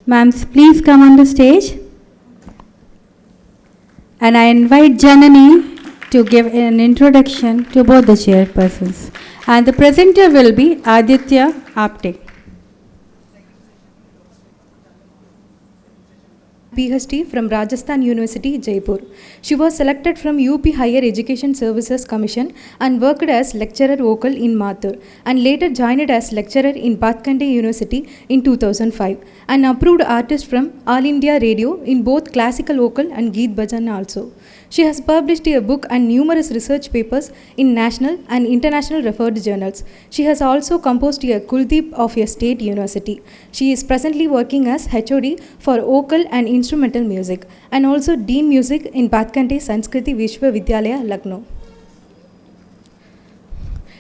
Ma'am, please come on the stage. And I invite Janani to give an introduction to both the chairpersons. And the presenter will be Aditya Apte. PhD from Rajasthan University, Jaipur. She was selected from UP Higher Education Services Commission and worked as lecturer vocal in Mathur and later joined as lecturer in Bhatkhande University in 2005 and approved artist from All India Radio in both classical vocal and Geet Bhajan also. She has published a book and numerous research papers in national and international referred journals. She has also composed a Kuldeep of a state university. She is presently working as HOD for vocal and instrumental music and also Dean Music in Bhatkhande Sanskriti Vishwavidyalaya, Lucknow.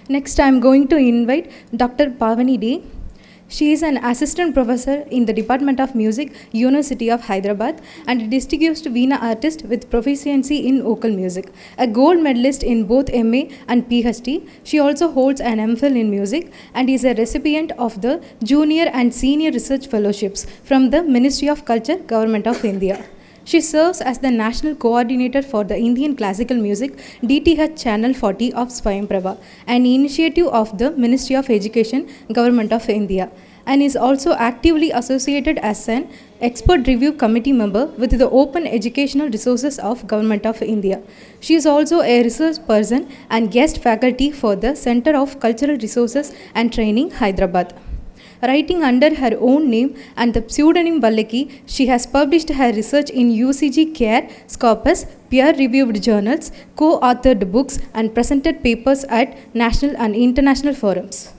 Next, I am going to invite Dr. Pavani D. She is an assistant professor in the Department of Music, University of Hyderabad, and a distinguished Veena artist with proficiency in vocal music. A gold medalist in both MA and PhD, she also holds an MPhil in music and is a recipient of the Junior and Senior Research Fellowships from the Ministry of Culture, Government of India. She serves as the National Coordinator for the Indian Classical Music DTH Channel 40 of Swayamprabha, an initiative of the Ministry of Education, Government of India, and is also actively associated as an expert review committee member with the Open Educational Resources of Government of India. She is also a research person and guest faculty for the Center of Cultural Resources and Training, Hyderabad. Writing under her own name and the pseudonym Vallaki, she has published her research in UCG Care, Scopus, peer-reviewed journals, co-authored books, and presented papers at national and international forums.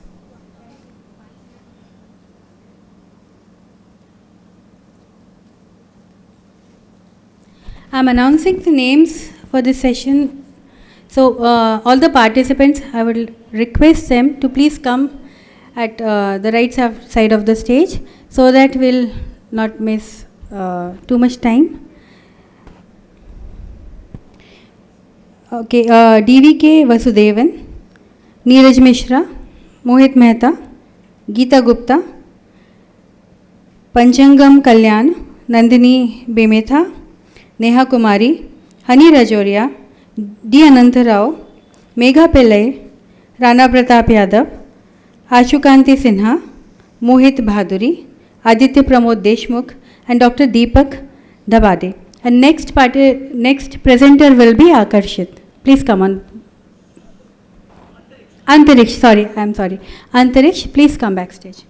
I'm announcing the names for this session. So all the participants, I would request them to please come at the right side of the stage so that we'll not miss too much time. Okay, DVK Vasudevan, Neeraj Mishra, Mohit Mehta, Geeta Gupta, Panchangam Kalyan, Nandini Bemetha, Neha Kumari, Hani Rajoria, D. Ananta Rao, Megha Pillai, Rana Pratap Yadav, Ashu Kanti Sinha, Mohit Bhaduri, Aditya Pramod Deshmukh, and Dr. Deepak Dabade. And next presenter will be Akarshit. Please come on. Antariksh, I'm sorry. Antariksh, please come backstage.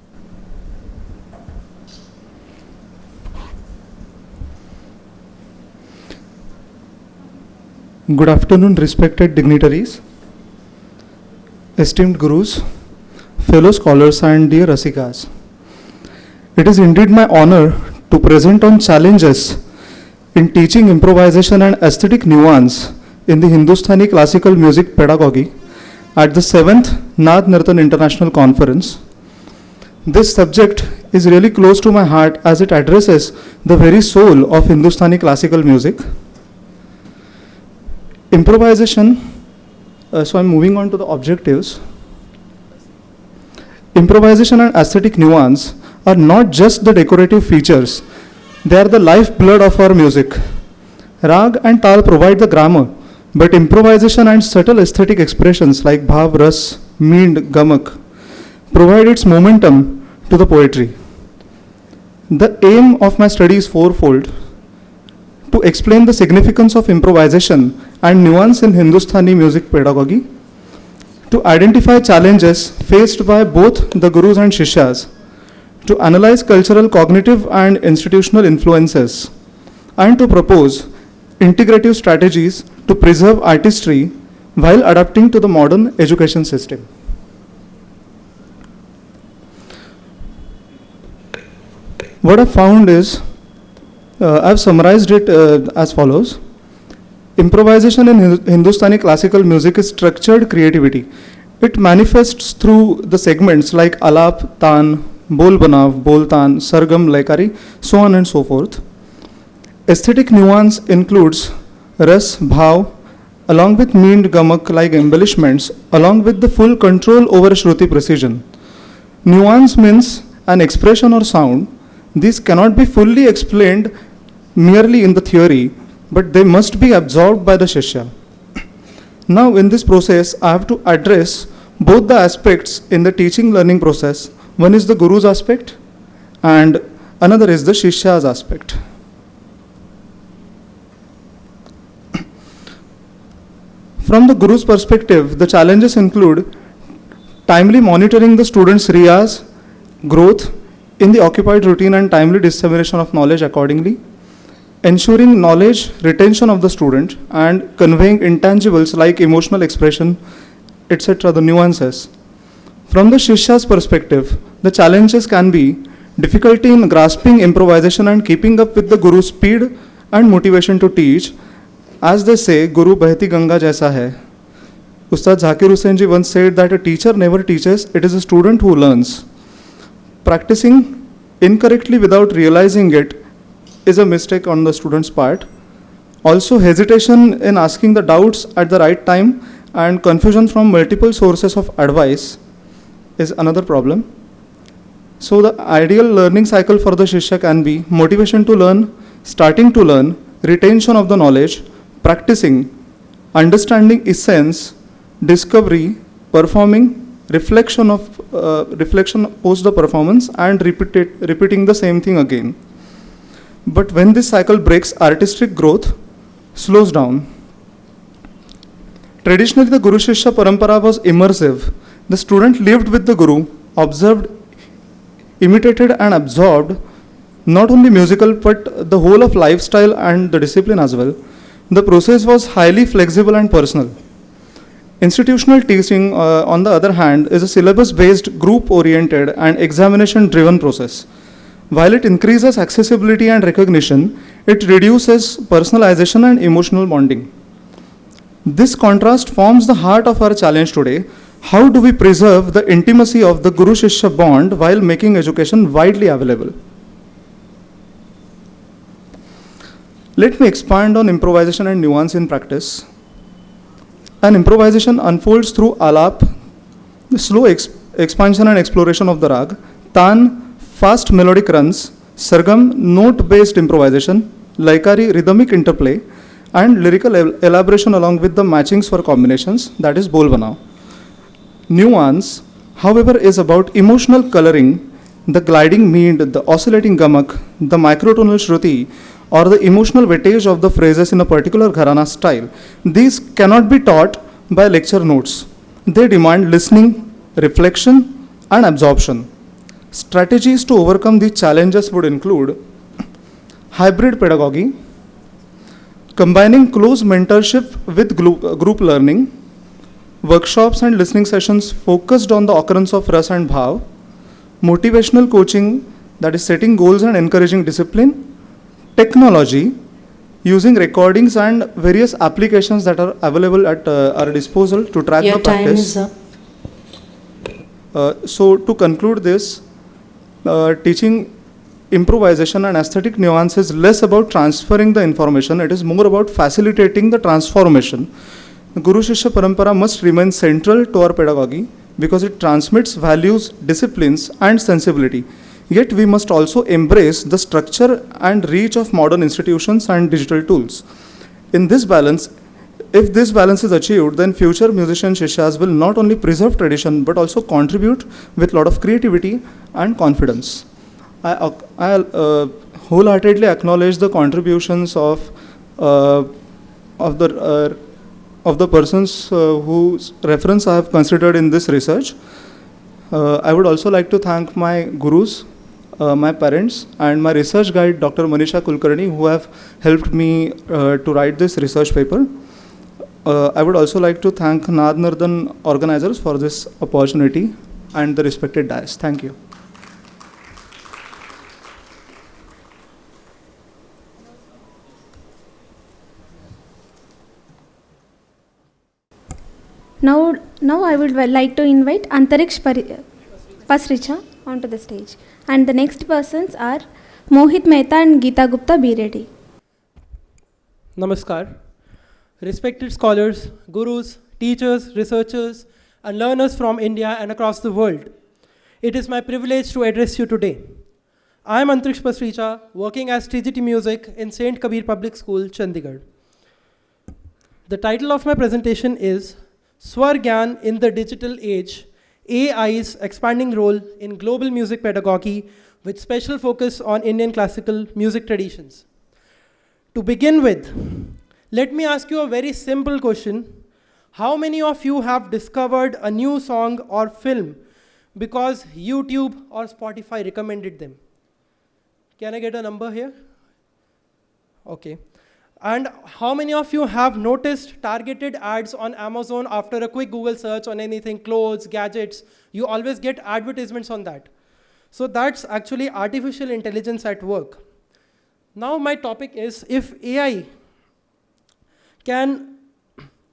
Good afternoon, respected dignitaries, esteemed gurus, fellow scholars, and dear Rasikas. It is indeed my honor to present on challenges in teaching improvisation and aesthetic nuance in the Hindustani classical music pedagogy at the 7th Naad Nartan International Conference. This subject is really close to my heart as it addresses the very soul of Hindustani classical music. Improvisation, so I'm moving on to the objectives. Improvisation and aesthetic nuance are not just the decorative features, they are the lifeblood of our music. Rag and Tal provide the grammar, but improvisation and subtle aesthetic expressions like Bhav, Ras, Meend, Gamak provide its momentum to the poetry. The aim of my study is fourfold: to explain the significance of improvisation and nuance in Hindustani music pedagogy, to identify challenges faced by both the gurus and shishyas, to analyze cultural, cognitive, and institutional influences, and to propose integrative strategies to preserve artistry while adapting to the modern education system. What I found is, I've summarized it as follows. Improvisation in Hindustani classical music is structured creativity. It manifests through the segments like Alap, Tan, Bol Banav, Bol Tan, Sargam, Laikari, so on and so forth. Aesthetic nuance includes Ras, Bhav, along with Meend, Gamak like embellishments, along with the full control over Shruti precision. Nuance means an expression or sound These cannot be fully explained merely in the theory, but they must be absorbed by the Shishya. Now, in this process, I have to address both the aspects in the teaching learning process. One is the Guru's aspect, and another is the Shishya's aspect. From the Guru's perspective, the challenges include timely monitoring the students' riyas, growth in the occupied routine and timely dissemination of knowledge accordingly, ensuring knowledge retention of the student and conveying intangibles like emotional expression, etc., the nuances. From the Shishya's perspective, the challenges can be difficulty in grasping improvisation and keeping up with the Guru's speed and motivation to teach. As they say, Guru Bahti Ganga jaisa hai. Ustad Zakir Hussain ji once said that a teacher never teaches, it is a student who learns. Practicing incorrectly without realizing it is a mistake on the student's part. Also, hesitation in asking the doubts at the right time and confusion from multiple sources of advice is another problem. So, the ideal learning cycle for the Shishya can be motivation to learn, starting to learn, retention of the knowledge, practicing, understanding essence, discovery, performing, reflection post the performance, and repeating the same thing again. But when this cycle breaks, artistic growth slows down. Traditionally, the Guru Shishya Parampara was immersive. The student lived with the Guru, observed, imitated, and absorbed not only musical but the whole of lifestyle and the discipline as well. The process was highly flexible and personal. Institutional teaching, on the other hand, is a syllabus-based, group-oriented, and examination-driven process. While it increases accessibility and recognition, it reduces personalization and emotional bonding. This contrast forms the heart of our challenge today. How do we preserve the intimacy of the Guru-Shishya bond while making education widely available? Let me expand on improvisation and nuance in practice. An improvisation unfolds through alap, the slow expansion and exploration of the rag, tan, fast melodic runs, sargam, note-based improvisation, laikari, rhythmic interplay, and lyrical elaboration along with the matchings for combinations, that is bol banao. Nuance, however, is about emotional coloring, the gliding mead, the oscillating gamak, the microtonal shruti, or the emotional weightage of the phrases in a particular gharana style. These cannot be taught by lecture notes. They demand listening, reflection, and absorption. Strategies to overcome these challenges would include hybrid pedagogy, combining close mentorship with group learning, workshops and listening sessions focused on the occurrence of ras and bhav, motivational coaching, that is setting goals and encouraging discipline, technology, using recordings and various applications that are available at our disposal to track the practice. Your time is up. So to conclude this, teaching improvisation and aesthetic nuance is less about transferring the information, it is more about facilitating the transformation. The Guru Shishya Parampara must remain central to our pedagogy because it transmits values, disciplines, and sensibility. Yet we must also embrace the structure and reach of modern institutions and digital tools. In this balance, if this balance is achieved, then future musician Shishyas will not only preserve tradition but also contribute with a lot of creativity and confidence. I wholeheartedly acknowledge the contributions of the persons whose reference I have considered in this research. I would also like to thank my gurus, my parents, and my research guide, Dr. Manisha Kulkarni, who have helped me to write this research paper. I would also like to thank Naad Nartan organizers for this opportunity and the respected dais. Thank you. Now I would like to invite Antariksh Pasricha onto the stage. And the next persons are Mohit Mehta and Geeta Gupta. Be ready. Namaskar. Respected scholars, gurus, teachers, researchers, and learners from India and across the world. It is my privilege to address you today. I am Antariksh Pasricha, working as TGT Music in St. Kabir Public School, Chandigarh. The title of my presentation is Swar Gyan in the Digital Age, AI's Expanding Role in Global Music Pedagogy with special focus on Indian classical music traditions. To begin with, let me ask you a very simple question. How many of you have discovered a new song or film because YouTube or Spotify recommended them? Can I get a number here? Okay. And how many of you have noticed targeted ads on Amazon after a quick Google search on anything, clothes, gadgets? You always get advertisements on that. So that's actually artificial intelligence at work. Now my topic is, if AI can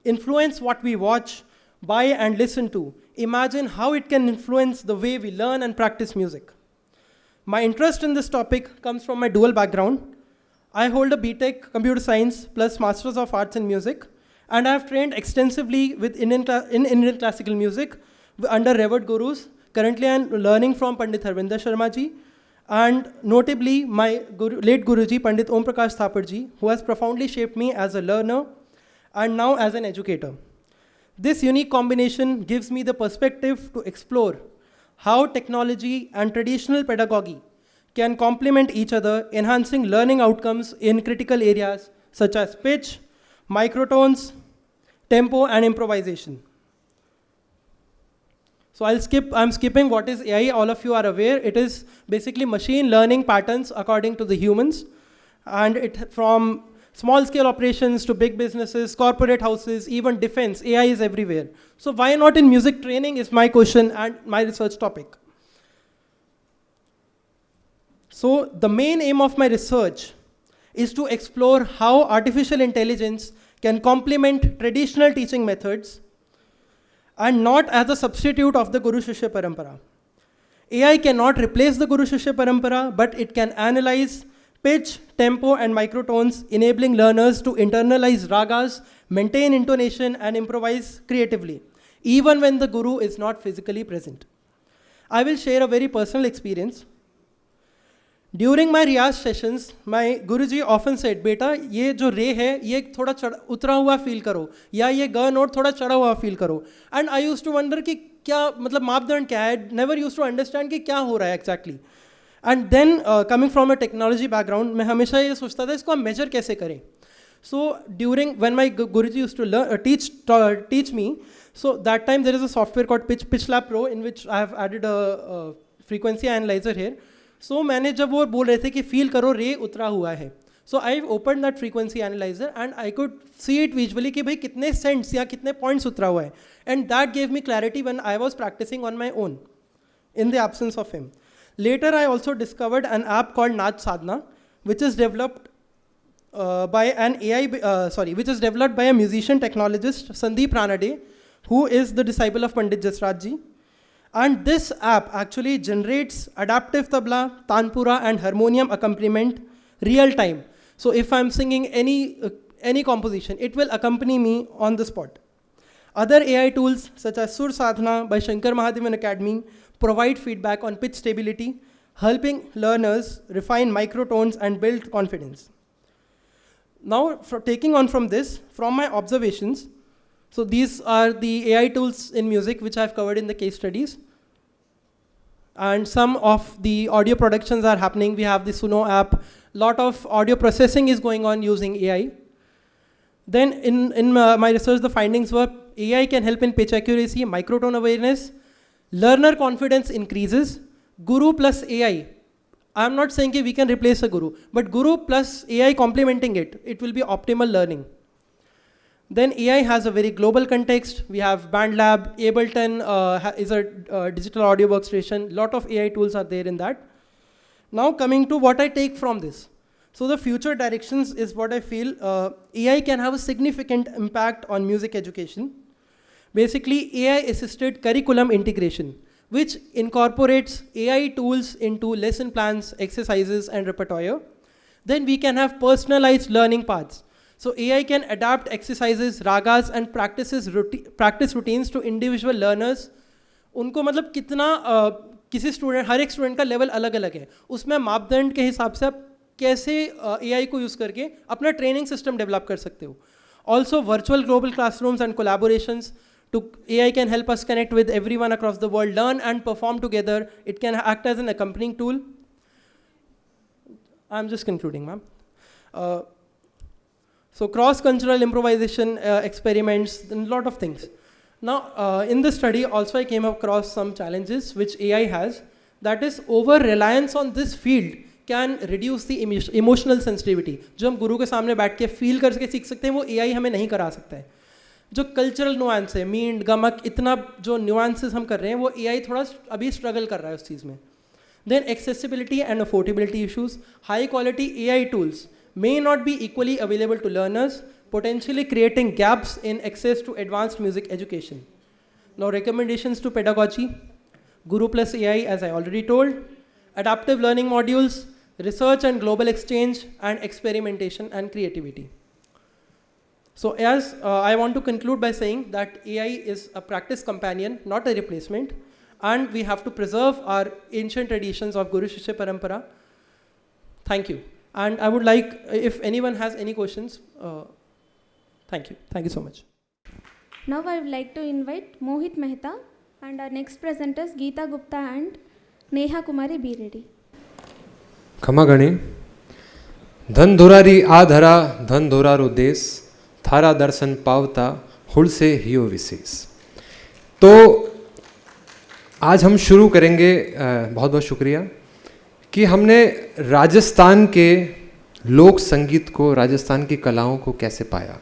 influence what we watch, buy, and listen to, imagine how it can influence the way we learn and practice music. My interest in this topic comes from my dual background. I hold a BTech Computer Science plus Masters of Arts in Music, and I have trained extensively with Indian classical music under revered gurus. Currently, I am learning from Pandit Harvinder Sharma ji, and notably my late Guruji, Pandit Om Prakash Thapar ji, who has profoundly shaped me as a learner and now as an educator. This unique combination gives me the perspective to explore how technology and traditional pedagogy can complement each other, enhancing learning outcomes in critical areas such as pitch, microtones, tempo, and improvisation. So I'm skipping what is AI. All of you are aware. It is basically machine learning patterns according to the humans. And it from small scale operations to big businesses, corporate houses, even defense, AI is everywhere. So why not in music training is my question and my research topic. So the main aim of my research is to explore how artificial intelligence can complement traditional teaching methods and not as a substitute of the Guru Shishya Parampara. AI cannot replace the Guru Shishya Parampara, but it can analyze pitch, tempo, and microtones, enabling learners to internalize ragas, maintain intonation, and improvise creatively, even when the guru is not physically present. I will share a very personal experience. During my Riyaz sessions, my Guruji often said, "Beta, ये जो रे है, ये थोड़ा उतरा हुआ feel करो, या ये ग note थोड़ा चढ़ा हुआ feel करो." And I used to wonder कि क्या मतलब मापदंड क्या है? Never used to understand कि क्या हो रहा है exactly. And then coming from a technology background, मैं हमेशा ये सोचता था इसको हम measure कैसे करें. So when my Guruji used to teach me, so that time there is a software called PitchLab Pro in which I have added a frequency analyzer here. So मैंने जब वो बोल रहे थे कि feel करो रे उतरा हुआ है. So I opened that frequency analyzer and I could see it visually कि भाई कितने cents या कितने points उतरा हुआ है. And that gave me clarity when I was practicing on my own in the absence of him. Later, I also discovered an app called Naad Nartan, which is developed by a musician technologist, Sandeep Ranade, who is the disciple of Pandit Jasraj ji. And this app actually generates adaptive tabla, tanpura, and harmonium accompaniment real time. So if I'm singing any composition, it will accompany me on the spot. Other AI tools such as Sur Sadhana by Shankar Mahadevan Academy provide feedback on pitch stability, helping learners refine microtones and build confidence. Now, taking on from this, from my observations, so these are the AI tools in music which I've covered in the case studies. And some of the audio productions are happening. We have the Suno app. Lot of audio processing is going on using AI. Then in my research, the findings were AI can help in pitch accuracy, microtone awareness, learner confidence increases, Guru plus AI. I'm not saying we can replace a Guru, but Guru plus AI complementing it, it will be optimal learning. Then AI has a very global context. We have BandLab, Ableton is a digital audio workstation. Lot of AI tools are there in that. Now coming to what I take from this. So the future directions is what I feel AI can have a significant impact on music education. Basically, AI-assisted curriculum integration, which incorporates AI tools into lesson plans, exercises, and repertoire. Then we can have personalized learning paths. So AI can adapt exercises, ragas, and practice routines to individual learners. उनको मतलब कितना किसी student, हर एक student का level अलग अलग है, उसमें मापदंड के हिसाब से आप कैसे AI को यूज़ करके अपना ट्रेनिंग सिस्टम डेवलप कर सकते हो. Also, virtual global classrooms and collaborations to AI can help us connect with everyone across the world, learn and perform together. It can act as an accompanying tool. I'm just concluding, ma'am. So cross-cultural improvisation experiments, and a lot of things. Now, in this study, also I came across some challenges which AI has. That is, over-reliance on this field can reduce the emotional sensitivity. जो हम गुरु के सामने बैठ के feel करके सीख सकते हैं, वो AI हमें नहीं करा सकता है. जो कल्चरल नुआंस है, मींड, गमक, इतना जो नुआंसेस हम कर रहे हैं, वो AI थोड़ा अभी स्ट्रगल कर रहा है उस चीज़ में. Then accessibility and affordability issues. High quality AI tools may not be equally available to learners, potentially creating gaps in access to advanced music education. Now, recommendations to pedagogy. Guru plus AI, as I already told. Adaptive learning modules, research and global exchange, and experimentation and creativity. So as I want to conclude by saying that AI is a practice companion, not a replacement, and we have to preserve our ancient traditions of Guru Shishya Parampara. Thank you. And I would like, if anyone has any questions, thank you. Thank you so much. Now I would like to invite Mohit Mehta and our next presenters Geeta Gupta and Neha Kumari. Be ready. खमा गणी धन धोरारी आ धरा धन धोरारो देश थारा दर्शन पावता हुल से हियो विशेष. तो आज हम शुरू करेंगे, बहुत बहुत शुक्रिया कि हमने राजस्थान के लोक संगीत को, राजस्थान की कलाओं को कैसे पाया.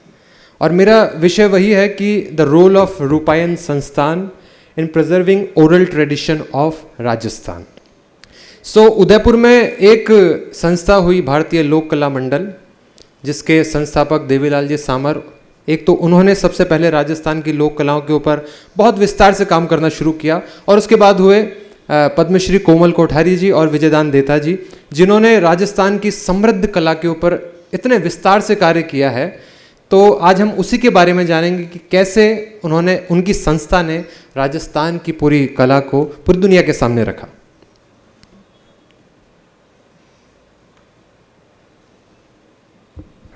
और मेरा विषय वही है कि the role of Rupayan Sansthan in preserving oral tradition of Rajasthan. So Udaipur में एक संस्था हुई भारतीय लोक कला मंडल, जिसके संस्थापक देवीलाल जी सामर, एक तो उन्होंने सबसे पहले राजस्थान की लोक कलाओं के ऊपर बहुत विस्तार से काम करना शुरू किया, और उसके बाद हुए पद्मश्री कोमल कोठारी जी और विजयदान देता जी, जिन्होंने राजस्थान की समृद्ध कला के ऊपर इतने विस्तार से कार्य किया है. तो आज हम उसी के बारे में जानेंगे कि कैसे उन्होंने, उनकी संस्था ने राजस्थान की पूरी कला को पूरी दुनिया के सामने रखा.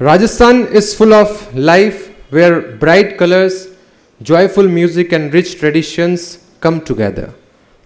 Rajasthan is full of life, where bright colors, joyful music and rich traditions come together.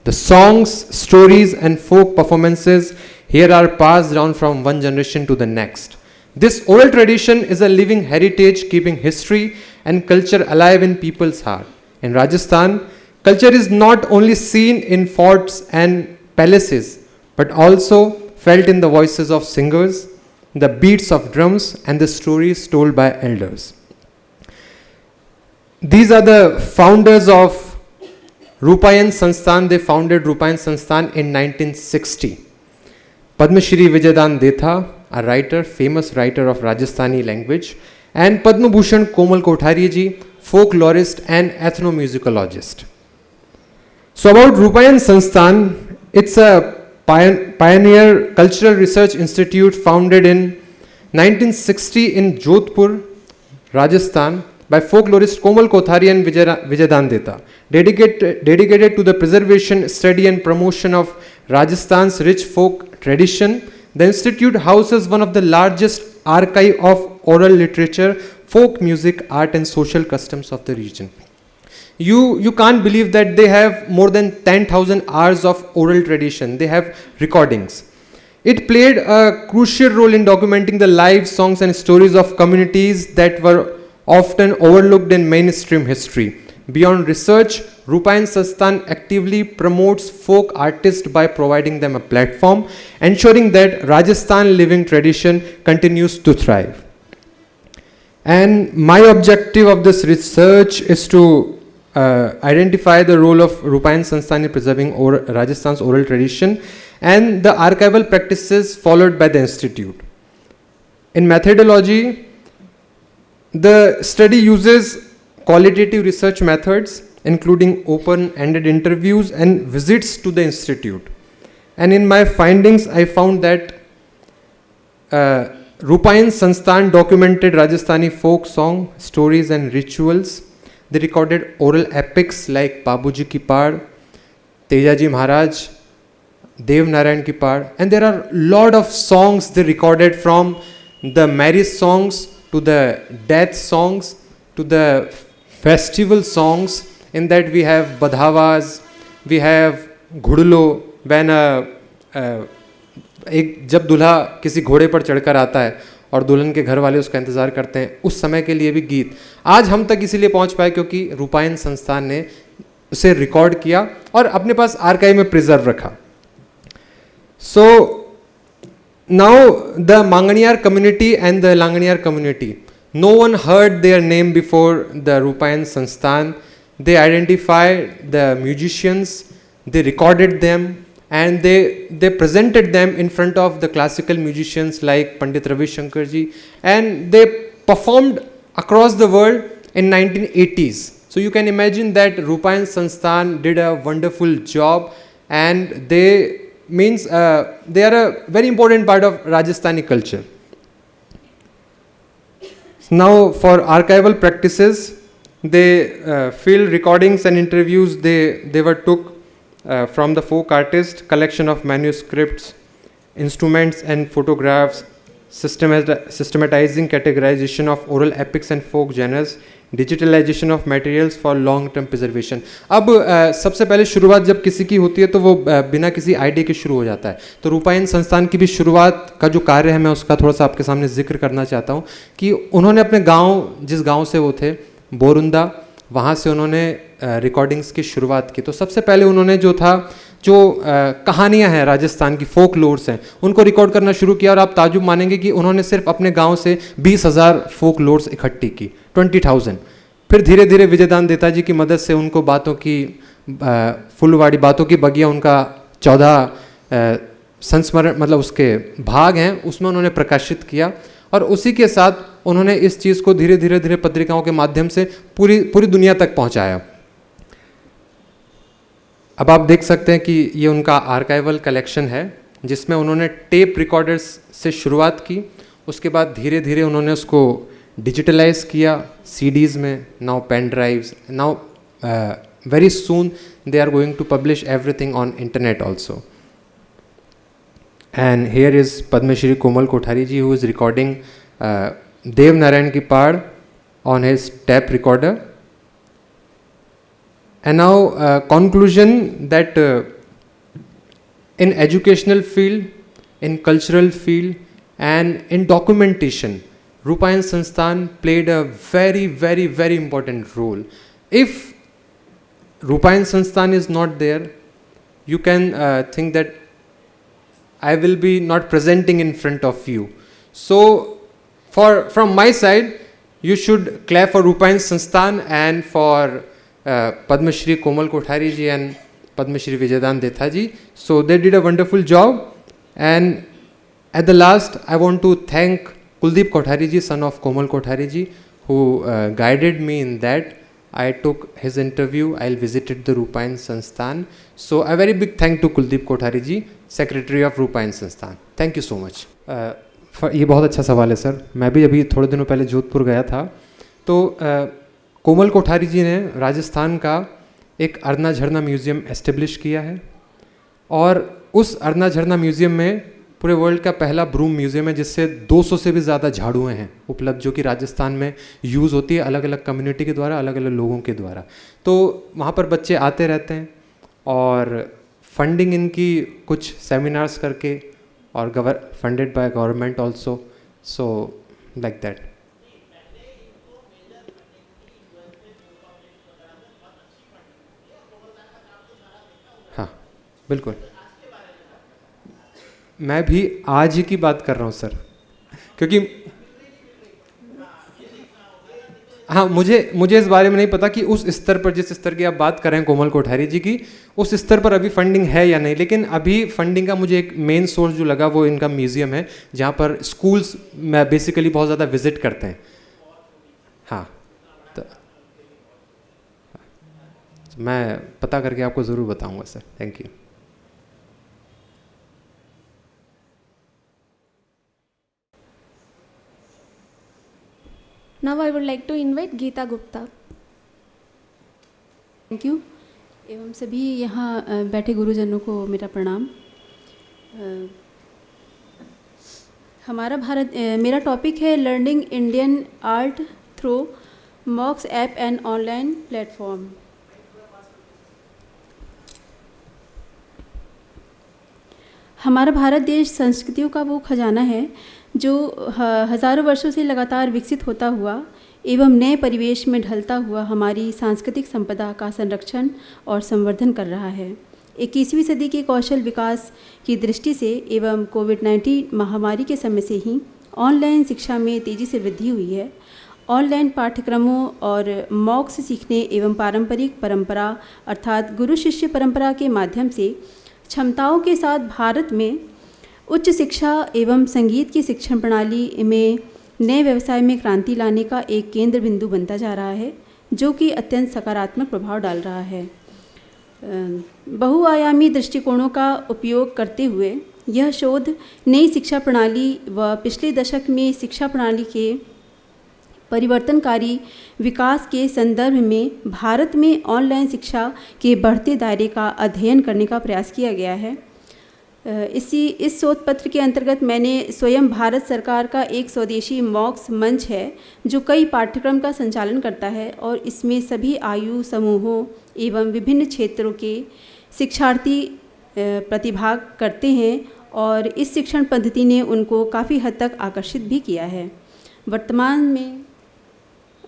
The songs, stories and folk performances here are passed down from one generation to the next. This oral tradition is a living heritage, keeping history and culture alive in people's heart. In Rajasthan, culture is not only seen in forts and palaces, but also felt in the voices of singers, the beats of drums and the stories told by elders. These are the founders of Rupayan Sansthan. They founded Rupayan Sansthan in 1960. Padma Shri Vijayadan Detha, a writer, famous writer of Rajasthani language, and Padma Bhushan Komal Kothari ji, folklorist and ethnomusicologist. So about Rupayan Sansthan, it's a pioneer cultural research institute founded in 1960 in Jodhpur, Rajasthan by folklorist Komal Kothari and Vijayadan Detha, dedicated to the preservation, study and promotion of Rajasthan's rich folk tradition. The institute houses one of the largest archive of oral literature, folk music, art and social customs of the region. You can't believe that they have more than 10,000 hours of oral tradition. They have recordings. It played a crucial role in documenting the live songs and stories of communities that were often overlooked in mainstream history. Beyond research, Rupayan Sansthan actively promotes folk artists by providing them a platform, ensuring that Rajasthan living tradition continues to thrive. And my objective of this research is to identify the role of Rupayan Sansthan in preserving Rajasthan's oral tradition and the archival practices followed by the institute. In methodology, the study uses qualitative research methods, including open-ended interviews and visits to the institute. And in my findings, I found that Rupayan Sansthan documented Rajasthani folk song, stories and rituals. They recorded oral epics like Babuji Ki Paad, Tejaji Maharaj, Dev Narayan ki Paad, and there are lot of songs they recorded, from the marriage songs to the death songs to the festival songs. In that we have Badhavas, we have Ghudulo, when एक जब दूल्हा किसी घोड़े पर चढ़कर आता है और दुल्हन के घर वाले उसका इंतज़ार करते हैं, उस समय के लिए भी गीत आज हम तक इसीलिए पहुंच पाए क्योंकि रूपायन संस्थान ने उसे रिकॉर्ड किया और अपने पास आर्काइव में प्रिजर्व रखा. So now the Manganiyar community and the Langanyar community, no one heard their name before the Rupayan Sansthan. They identified the musicians, they recorded them, and they presented them in front of the classical musicians like Pandit Ravi Shankar ji, and they performed across the world in 1980s. So you can imagine that Rupayan Sansthan did a wonderful job, and they are a very important part of Rajasthani culture. Now for archival practices, they field recordings and interviews they were took from the folk artist, collection of manuscripts, instruments and photographs, systematizing categorization of oral epics and folk genres, digitalization of materials for long term preservation. अब सबसे पहले शुरुआत जब किसी की होती है तो वो बिना किसी आइडिया के शुरू हो जाता है. तो रूपायन संस्थान की भी शुरुआत का जो कार्य है मैं उसका थोड़ा सा आपके सामने जिक्र करना चाहता हूँ कि उन्होंने अपने गांव, जिस गांव से वो थे, बोरुंदा, वहाँ से उन्होंने रिकॉर्डिंग्स की शुरुआत की. तो सबसे पहले उन्होंने जो कहानियाँ हैं राजस्थान की, फोक लोर्स हैं, उनको रिकॉर्ड करना शुरू किया. और आप ताजुब मानेंगे कि उन्होंने सिर्फ अपने गांव से 20,000 फोक लोर्स इकट्ठी की, 20,000. फिर धीरे धीरे विजयदान देता जी की मदद से उनको बातों की फुलवाड़ी, बातों की बगिया, उनका 14 संस्मरण मतलब उसके भाग हैं, उसमें उन्होंने प्रकाशित किया. और उसी के साथ उन्होंने इस चीज़ को धीरे धीरे पत्रिकाओं के माध्यम से पूरी दुनिया तक पहुंचाया. अब आप देख सकते हैं कि ये उनका आर्काइवल कलेक्शन है जिसमें उन्होंने टेप रिकॉर्डर्स से शुरुआत की. उसके बाद धीरे धीरे उन्होंने उसको डिजिटलाइज किया सीडीज़ में, now pen drives, now very soon they are going to publish everything on internet also. And here is Padma Shri Komal Kothari ji, who is recording Dev Narayan ki Paad on his tape recorder. And now conclusion that in educational field, in cultural field and in documentation, Rupayan Sansthan played a very, very, very important role. If Rupayan Sansthan is not there, you can think that I will be not presenting in front of you. So from my side, you should clap for Rupayan Sansthan and for Padma Shri Komal Kothari ji and Padma Shri Vijaydan Detha ji. So they did a wonderful job. And at the last, I want to thank Kuldeep Kothari ji, son of Komal Kothari ji, who guided me in that. I took his interview, I visited the Rupayan Sansthan. So a very big thank to Kuldeep Kothari ji, Secretary of Rupayan Sansthan. Thank you so much. ये बहुत अच्छा सवाल है sir. मैं भी अभी थोड़े दिनों पहले जोधपुर गया था. तो कोमल कोठारी जी ने राजस्थान का एक अरना झरना म्यूज़ियम एस्टेब्लिश किया है. और उस अरना झरना म्यूज़ियम में पूरे वर्ल्ड का पहला ब्रूम म्यूज़ियम है जिससे 200 से भी ज़्यादा झाड़ुएँ हैं उपलब्ध, जो कि राजस्थान में यूज़ होती है अलग अलग कम्युनिटी के द्वारा, अलग अलग लोगों के द्वारा. तो वहाँ पर बच्चे आते रहते हैं और फंडिंग इनकी कुछ सेमिनार्स करके और funded by government also. So like that. हाँ बिल्कुल. मैं भी आज ही की बात कर रहा हूँ सर, क्योंकि हाँ मुझे इस बारे में नहीं पता कि उस स्तर पर, जिस स्तर की आप बात कर रहे हैं कोमल कोठारी जी की, उस स्तर पर अभी फंडिंग है या नहीं. लेकिन अभी फंडिंग का मुझे एक मेन सोर्स जो लगा वो इनका म्यूज़ियम है जहाँ पर स्कूल्स में बेसिकली बहुत ज़्यादा विजिट करते हैं. हाँ तो मैं पता करके आपको ज़रूर बताऊँगा sir. Thank you. Now I would like to invite Geeta Gupta. Thank you. एवं सभी यहाँ बैठे गुरुजनों को मेरा प्रणाम. हमारा भारत मेरा टॉपिक है learning Indian art through मॉक्स app and online platform. हमारा भारत देश संस्कृतियों का वो खजाना है जो हज़ारों वर्षों से लगातार विकसित होता हुआ एवं नए परिवेश में ढलता हुआ हमारी सांस्कृतिक संपदा का संरक्षण और संवर्धन कर रहा है। 21वीं सदी के कौशल विकास की दृष्टि से एवं कोविड-19 महामारी के समय से ही ऑनलाइन शिक्षा में तेज़ी से वृद्धि हुई है। ऑनलाइन पाठ्यक्रमों और मॉक्स सीखने एवं पारंपरिक परंपरा अर्थात गुरु शिष्य परंपरा के माध्यम से क्षमताओं के साथ भारत में उच्च शिक्षा एवं संगीत की शिक्षण प्रणाली में नए व्यवसाय में क्रांति लाने का एक केंद्र बिंदु बनता जा रहा है, जो कि अत्यंत सकारात्मक प्रभाव डाल रहा है। बहुआयामी दृष्टिकोणों का उपयोग करते हुए यह शोध नई शिक्षा प्रणाली व पिछले दशक में शिक्षा प्रणाली के परिवर्तनकारी विकास के संदर्भ में भारत में ऑनलाइन शिक्षा के बढ़ते दायरे का अध्ययन करने का प्रयास किया गया है। इस शोध पत्र के अंतर्गत मैंने स्वयं भारत सरकार का एक स्वदेशी मॉक्स मंच है जो कई पाठ्यक्रम का संचालन करता है और इसमें सभी आयु समूहों एवं विभिन्न क्षेत्रों के शिक्षार्थी प्रतिभाग करते हैं और इस शिक्षण पद्धति ने उनको काफ़ी हद तक आकर्षित भी किया है।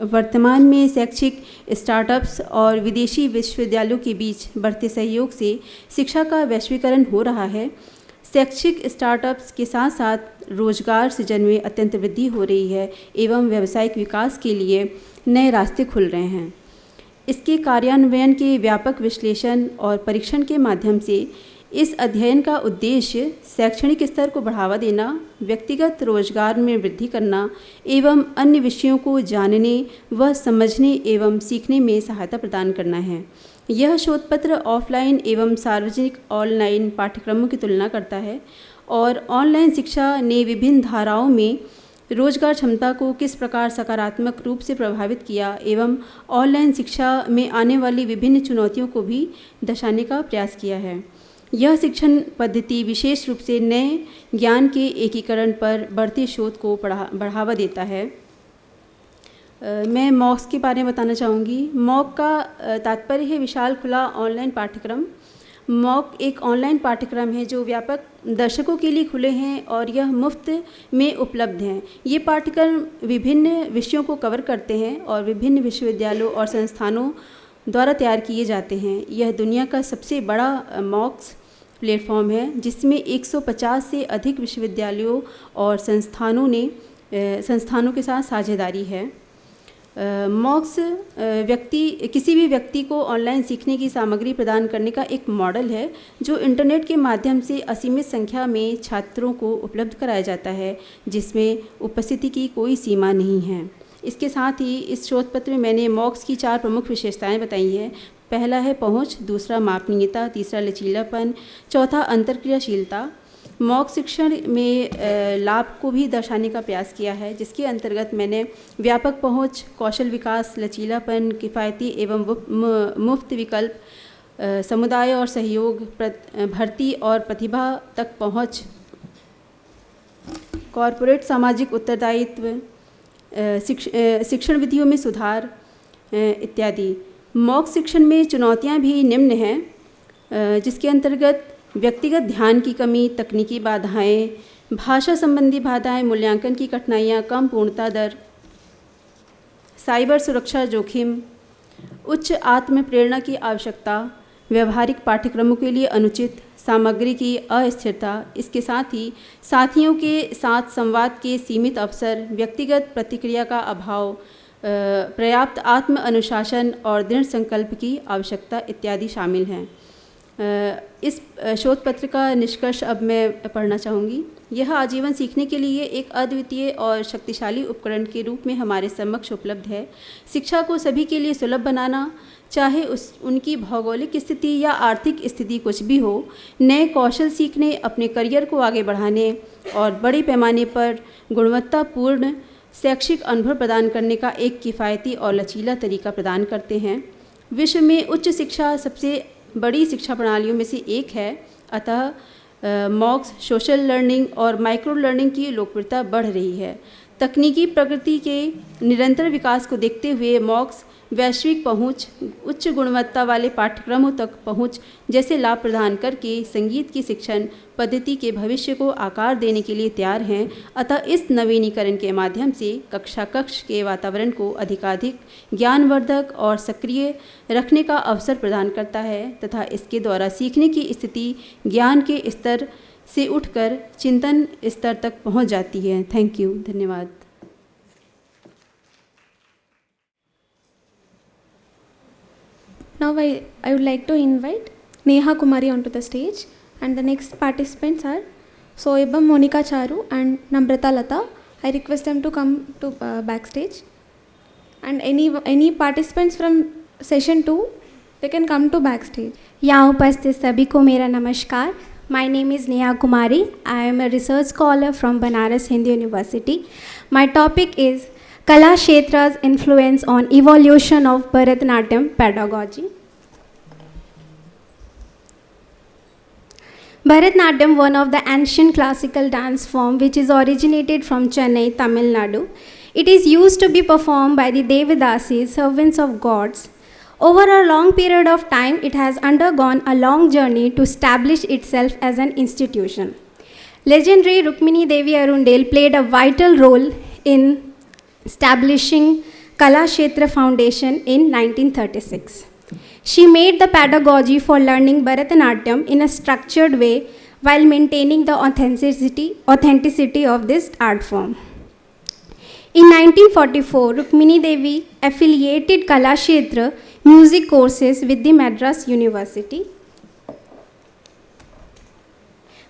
वर्तमान में शैक्षिक स्टार्टअप्स और विदेशी विश्वविद्यालयों के बीच बढ़ते सहयोग से शिक्षा का वैश्वीकरण हो रहा है। शैक्षिक स्टार्टअप्स के साथ साथ रोजगार सृजन में अत्यंत वृद्धि हो रही है एवं व्यावसायिक विकास के लिए नए रास्ते खुल रहे हैं। इसके कार्यान्वयन के व्यापक विश्लेषण और परीक्षण के माध्यम से इस अध्ययन का उद्देश्य शैक्षणिक स्तर को बढ़ावा देना, व्यक्तिगत रोजगार में वृद्धि करना एवं अन्य विषयों को जानने व समझने एवं सीखने में सहायता प्रदान करना है। यह शोध पत्र ऑफलाइन एवं सार्वजनिक ऑनलाइन पाठ्यक्रमों की तुलना करता है और ऑनलाइन शिक्षा ने विभिन्न धाराओं में रोजगार क्षमता को किस प्रकार सकारात्मक रूप से प्रभावित किया एवं ऑनलाइन शिक्षा में आने वाली विभिन्न चुनौतियों को भी दर्शाने का प्रयास किया है। यह शिक्षण पद्धति विशेष रूप से नए ज्ञान के एकीकरण पर बढ़ते शोध को बढ़ावा देता है। मैं मॉक्स के बारे में बताना चाहूँगी। मॉक का तात्पर्य है विशाल खुला ऑनलाइन पाठ्यक्रम। मॉक एक ऑनलाइन पाठ्यक्रम है जो व्यापक दर्शकों के लिए खुले हैं और यह मुफ्त में उपलब्ध हैं। ये पाठ्यक्रम विभिन्न विषयों को कवर करते हैं और विभिन्न विश्वविद्यालयों और संस्थानों द्वारा तैयार किए जाते हैं। यह दुनिया का सबसे बड़ा मॉक्स प्लेटफॉर्म है जिसमें 150 से अधिक विश्वविद्यालयों और संस्थानों के साथ साझेदारी है। मॉक्स किसी भी व्यक्ति को ऑनलाइन सीखने की सामग्री प्रदान करने का एक मॉडल है जो इंटरनेट के माध्यम से असीमित संख्या में छात्रों को उपलब्ध कराया जाता है, जिसमें उपस्थिति की कोई सीमा नहीं है। इसके साथ ही इस शोध पत्र में मैंने मॉक्स की 4 प्रमुख विशेषताएं बताई हैं। पहला है पहुंच, दूसरा मापनीयता, तीसरा लचीलापन, चौथा अंतर्क्रियाशीलता। मॉक शिक्षण में लाभ को भी दर्शाने का प्रयास किया है, जिसके अंतर्गत मैंने व्यापक पहुंच, कौशल विकास, लचीलापन, किफ़ायती एवं मुफ्त विकल्प, समुदाय और सहयोग, भर्ती और प्रतिभा तक पहुंच, कॉरपोरेट सामाजिक उत्तरदायित्व, शिक्षण विधियों में सुधार इत्यादि। मॉक शिक्षण में चुनौतियां भी निम्न हैं, जिसके अंतर्गत व्यक्तिगत ध्यान की कमी, तकनीकी बाधाएं, भाषा संबंधी बाधाएं, मूल्यांकन की कठिनाइयां, कम पूर्णता दर, साइबर सुरक्षा जोखिम, उच्च आत्म प्रेरणा की आवश्यकता, व्यवहारिक पाठ्यक्रमों के लिए अनुचित सामग्री की अस्थिरता, इसके साथ ही साथियों के साथ संवाद के सीमित अवसर, व्यक्तिगत प्रतिक्रिया का अभाव, पर्याप्त आत्म अनुशासन और दृढ़ संकल्प की आवश्यकता इत्यादि शामिल हैं। इस शोध पत्र का निष्कर्ष अब मैं पढ़ना चाहूँगी। यह आजीवन सीखने के लिए एक अद्वितीय और शक्तिशाली उपकरण के रूप में हमारे समक्ष उपलब्ध है। शिक्षा को सभी के लिए सुलभ बनाना, चाहे उनकी भौगोलिक स्थिति या आर्थिक स्थिति कुछ भी हो, नए कौशल सीखने, अपने करियर को आगे बढ़ाने और बड़े पैमाने पर गुणवत्तापूर्ण शैक्षिक अनुभव प्रदान करने का एक किफ़ायती और लचीला तरीका प्रदान करते हैं। विश्व में उच्च शिक्षा सबसे बड़ी शिक्षा प्रणालियों में से एक है, अतः मॉक्स, सोशल लर्निंग और माइक्रो लर्निंग की लोकप्रियता बढ़ रही है। तकनीकी प्रगति के निरंतर विकास को देखते हुए मॉक्स वैश्विक पहुंच, उच्च गुणवत्ता वाले पाठ्यक्रमों तक पहुंच जैसे लाभ प्रदान करके संगीत की शिक्षण पद्धति के भविष्य को आकार देने के लिए तैयार हैं। अतः इस नवीनीकरण के माध्यम से कक्षा कक्ष के वातावरण को अधिकाधिक ज्ञानवर्धक और सक्रिय रखने का अवसर प्रदान करता है तथा इसके द्वारा सीखने की स्थिति ज्ञान के स्तर से उठकर चिंतन स्तर तक पहुंच जाती है। थैंक यू, धन्यवाद। Now I would like to invite Neha Kumari onto the stage, and the next participants are Soibam, Monica Charu and Namrta Lata. I request them to come to backstage, and any participants from session 2, they can come to backstage. यहाँ उपस्थित सभी को मेरा नमस्कार। My name is Neha Kumari. I am a research scholar from Banaras Hindu University. My topic is Kala Kshetra's influence on evolution of Bharatanatyam pedagogy. Bharatanatyam, one of the ancient classical dance form which is originated from Chennai, Tamil Nadu. It is used to be performed by the Devadasis, servants of gods. Over a long period of time, it has undergone a long journey to establish itself as an institution. Legendary Rukmini Devi Arundel played a vital role in establishing Kala Kshetra Foundation in 1936. She made the pedagogy for learning Bharatanatyam in a structured way while maintaining the authenticity of this art form. In 1944, Rukmini Devi affiliated Kala Kshetra music courses with the Madras University.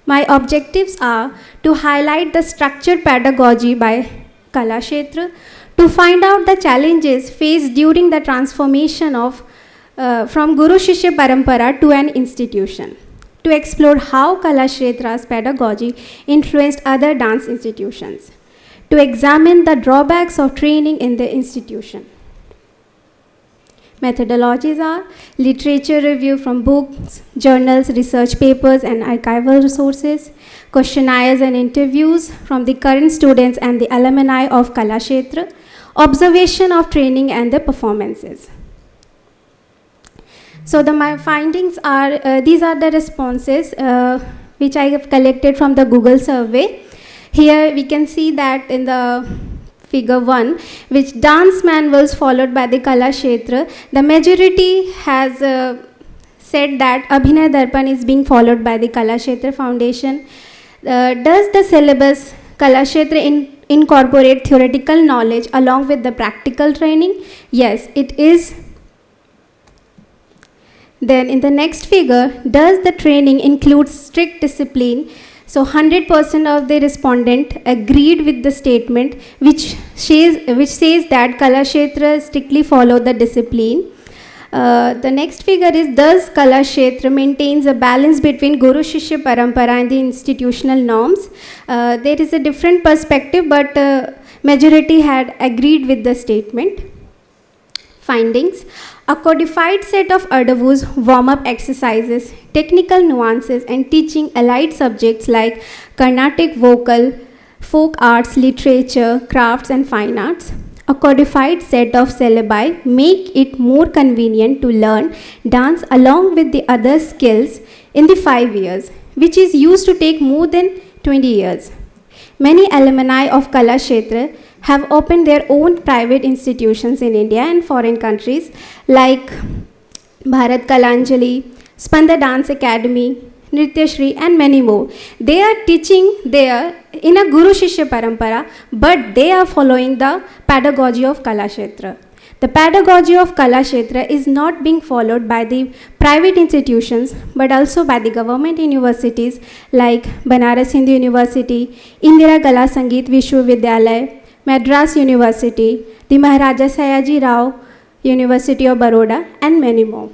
My objectives are to highlight the structured pedagogy by Kala Kshetra, to find out the challenges faced during the transformation of from Guru Shishya Parampara to an institution, to explore how Kala Kshetra's pedagogy influenced other dance institutions, to examine the drawbacks of training in the institution. Methodologies are literature review from books, journals, research papers and archival resources, questionnaires and interviews from the current students and the alumni of Kala Kshetra, observation of training and the performances. So my findings are, these are the responses which I have collected from the Google survey. Here we can see that in the figure 1, which dance manuals followed by the Kala Kshetra, the majority has said that Abhinay Darpan is being followed by the Kala Kshetra Foundation. Does the syllabus Kala Kshetra incorporate theoretical knowledge along with the practical training? Yes, it is. Then in the next figure, does the training include strict discipline? So 100% of the respondent agreed with the statement which says that Kala Kshetra strictly follow the discipline. The next figure is, does Kala Kshetra maintains a balance between Guru Shishya Parampara and the institutional norms? There is a different perspective, but majority had agreed with the statement. Findings: a codified set of Adavu's warm-up exercises, technical nuances and teaching allied subjects like Carnatic vocal, folk arts, literature, crafts and fine arts. A codified set of syllabi make it more convenient to learn dance along with the other skills in the 5 years, which is used to take more than 20 years. Many alumni of Kala Kshetra have opened their own private institutions in India and foreign countries like Bharat Kalanjali, Spanda Dance Academy, Nritya Shri and many more. They are teaching there in a Guru Shishya Parampara, but they are following the pedagogy of Kala Kshetra. The pedagogy of Kala Kshetra is not being followed by the private institutions, but also by the government universities like Banaras Hindu University, Indira Kala Sangeet Vishwavidyalaya, Madras University, the Maharaja Sayaji Rao University of Baroda, and many more.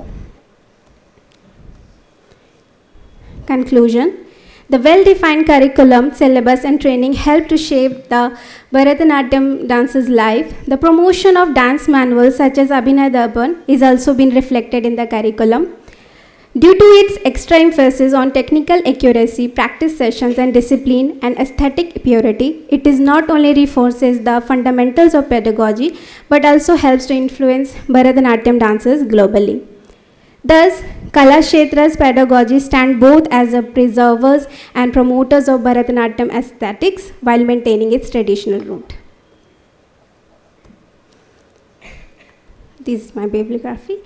Conclusion: the well-defined curriculum, syllabus and training help to shape the Bharatanatyam dancer's life. The promotion of dance manuals such as Abhinay Darpan is also been reflected in the curriculum. Due to its extra emphasis on technical accuracy, practice sessions, and discipline and aesthetic purity, it is not only reinforces the fundamentals of pedagogy but also helps to influence Bharatanatyam dancers globally. Thus, Kala Kshetra's pedagogy stand both as a preservers and promoters of Bharatanatyam aesthetics while maintaining its traditional root. This is my bibliography.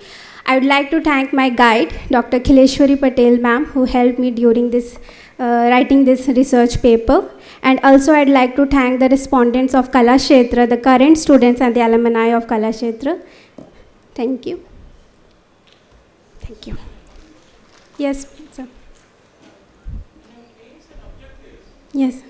I would like to thank my guide, Dr. Khileshwari Patel ma'am, who helped me during this writing this research paper. And also I'd like to thank the respondents of Kala Kshetra, the current students and the alumni of Kala Kshetra. Thank you. Thank you. Yes, sir. Yes.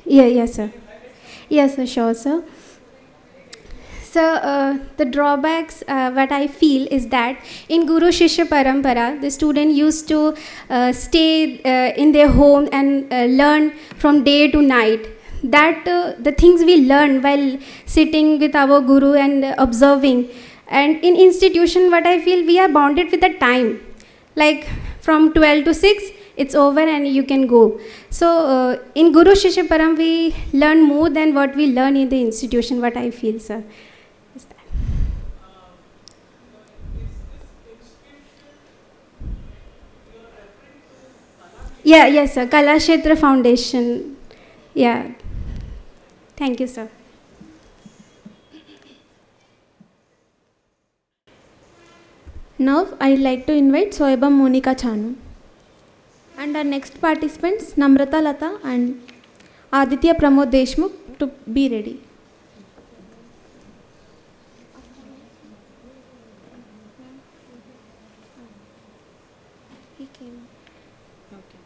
Yeah, yes, sir. Yes, sir, sure, sir. So, the drawbacks, what I feel is that in Guru Shishya Parampara, the student used to stay in their home and learn from day to night. That the things we learn while sitting with our Guru and observing. And in institution, what I feel, we are bounded with the time. Like from 12 to 6, it's over and you can go. So in Guru Shishya Param, we learn more than what we learn in the institution, what I feel, sir. Is that. Yeah, yes, sir. Kala Kshetra Foundation. Yeah. Thank you, sir. Now I'd like to invite Soibam Monica Chanu. And our next participants, Namrta Lata and Aditya Pramod Deshmukh, to be ready. He came. Okay.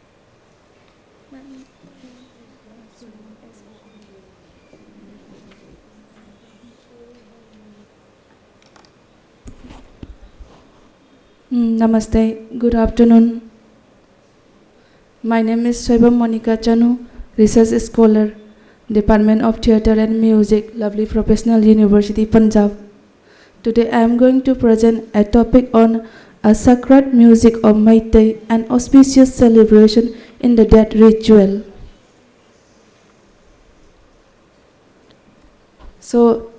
Namaste, good afternoon. My name is Soibam Monica Chanu, Research Scholar, Department of Theatre and Music, Lovely Professional University, Punjab. Today I am going to present a topic on a sacred music of Meitei and auspicious celebration in the death ritual. So,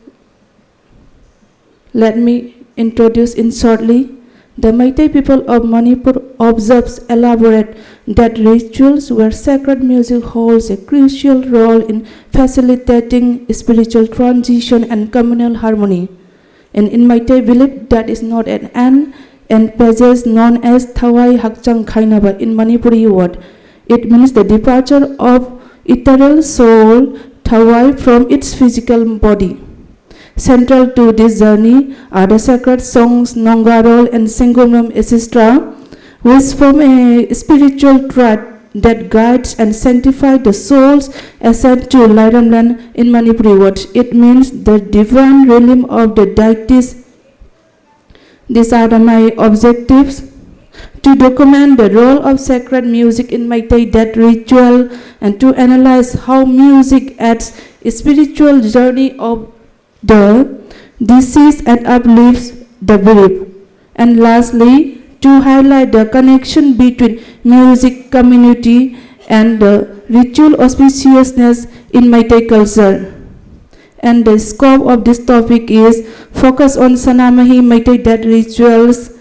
let me introduce in shortly. The Meitei people of Manipur observes elaborate death rituals where sacred music holds a crucial role in facilitating spiritual transition and communal harmony. And in Meitei belief, that is not an end and passes known as Thawai Hakchang Khainaba in Manipuri word. It means the departure of ethereal soul, Thawai, from its physical body. Central to this journey are the sacred songs Nongarol and Singumam, etc., which form a spiritual thread that guides and sanctifies the soul's ascent to Lairamlan in Manipuri words. It means the divine realm of the deities. These are my objectives: to document the role of sacred music in Meitei death ritual and to analyze how music adds a spiritual journey of the deceased and uplifts the bereaved. And lastly, to highlight the connection between music, community, and the ritual auspiciousness in Meitei culture. And the scope of this topic is focus on Sanamahi Meitei death rituals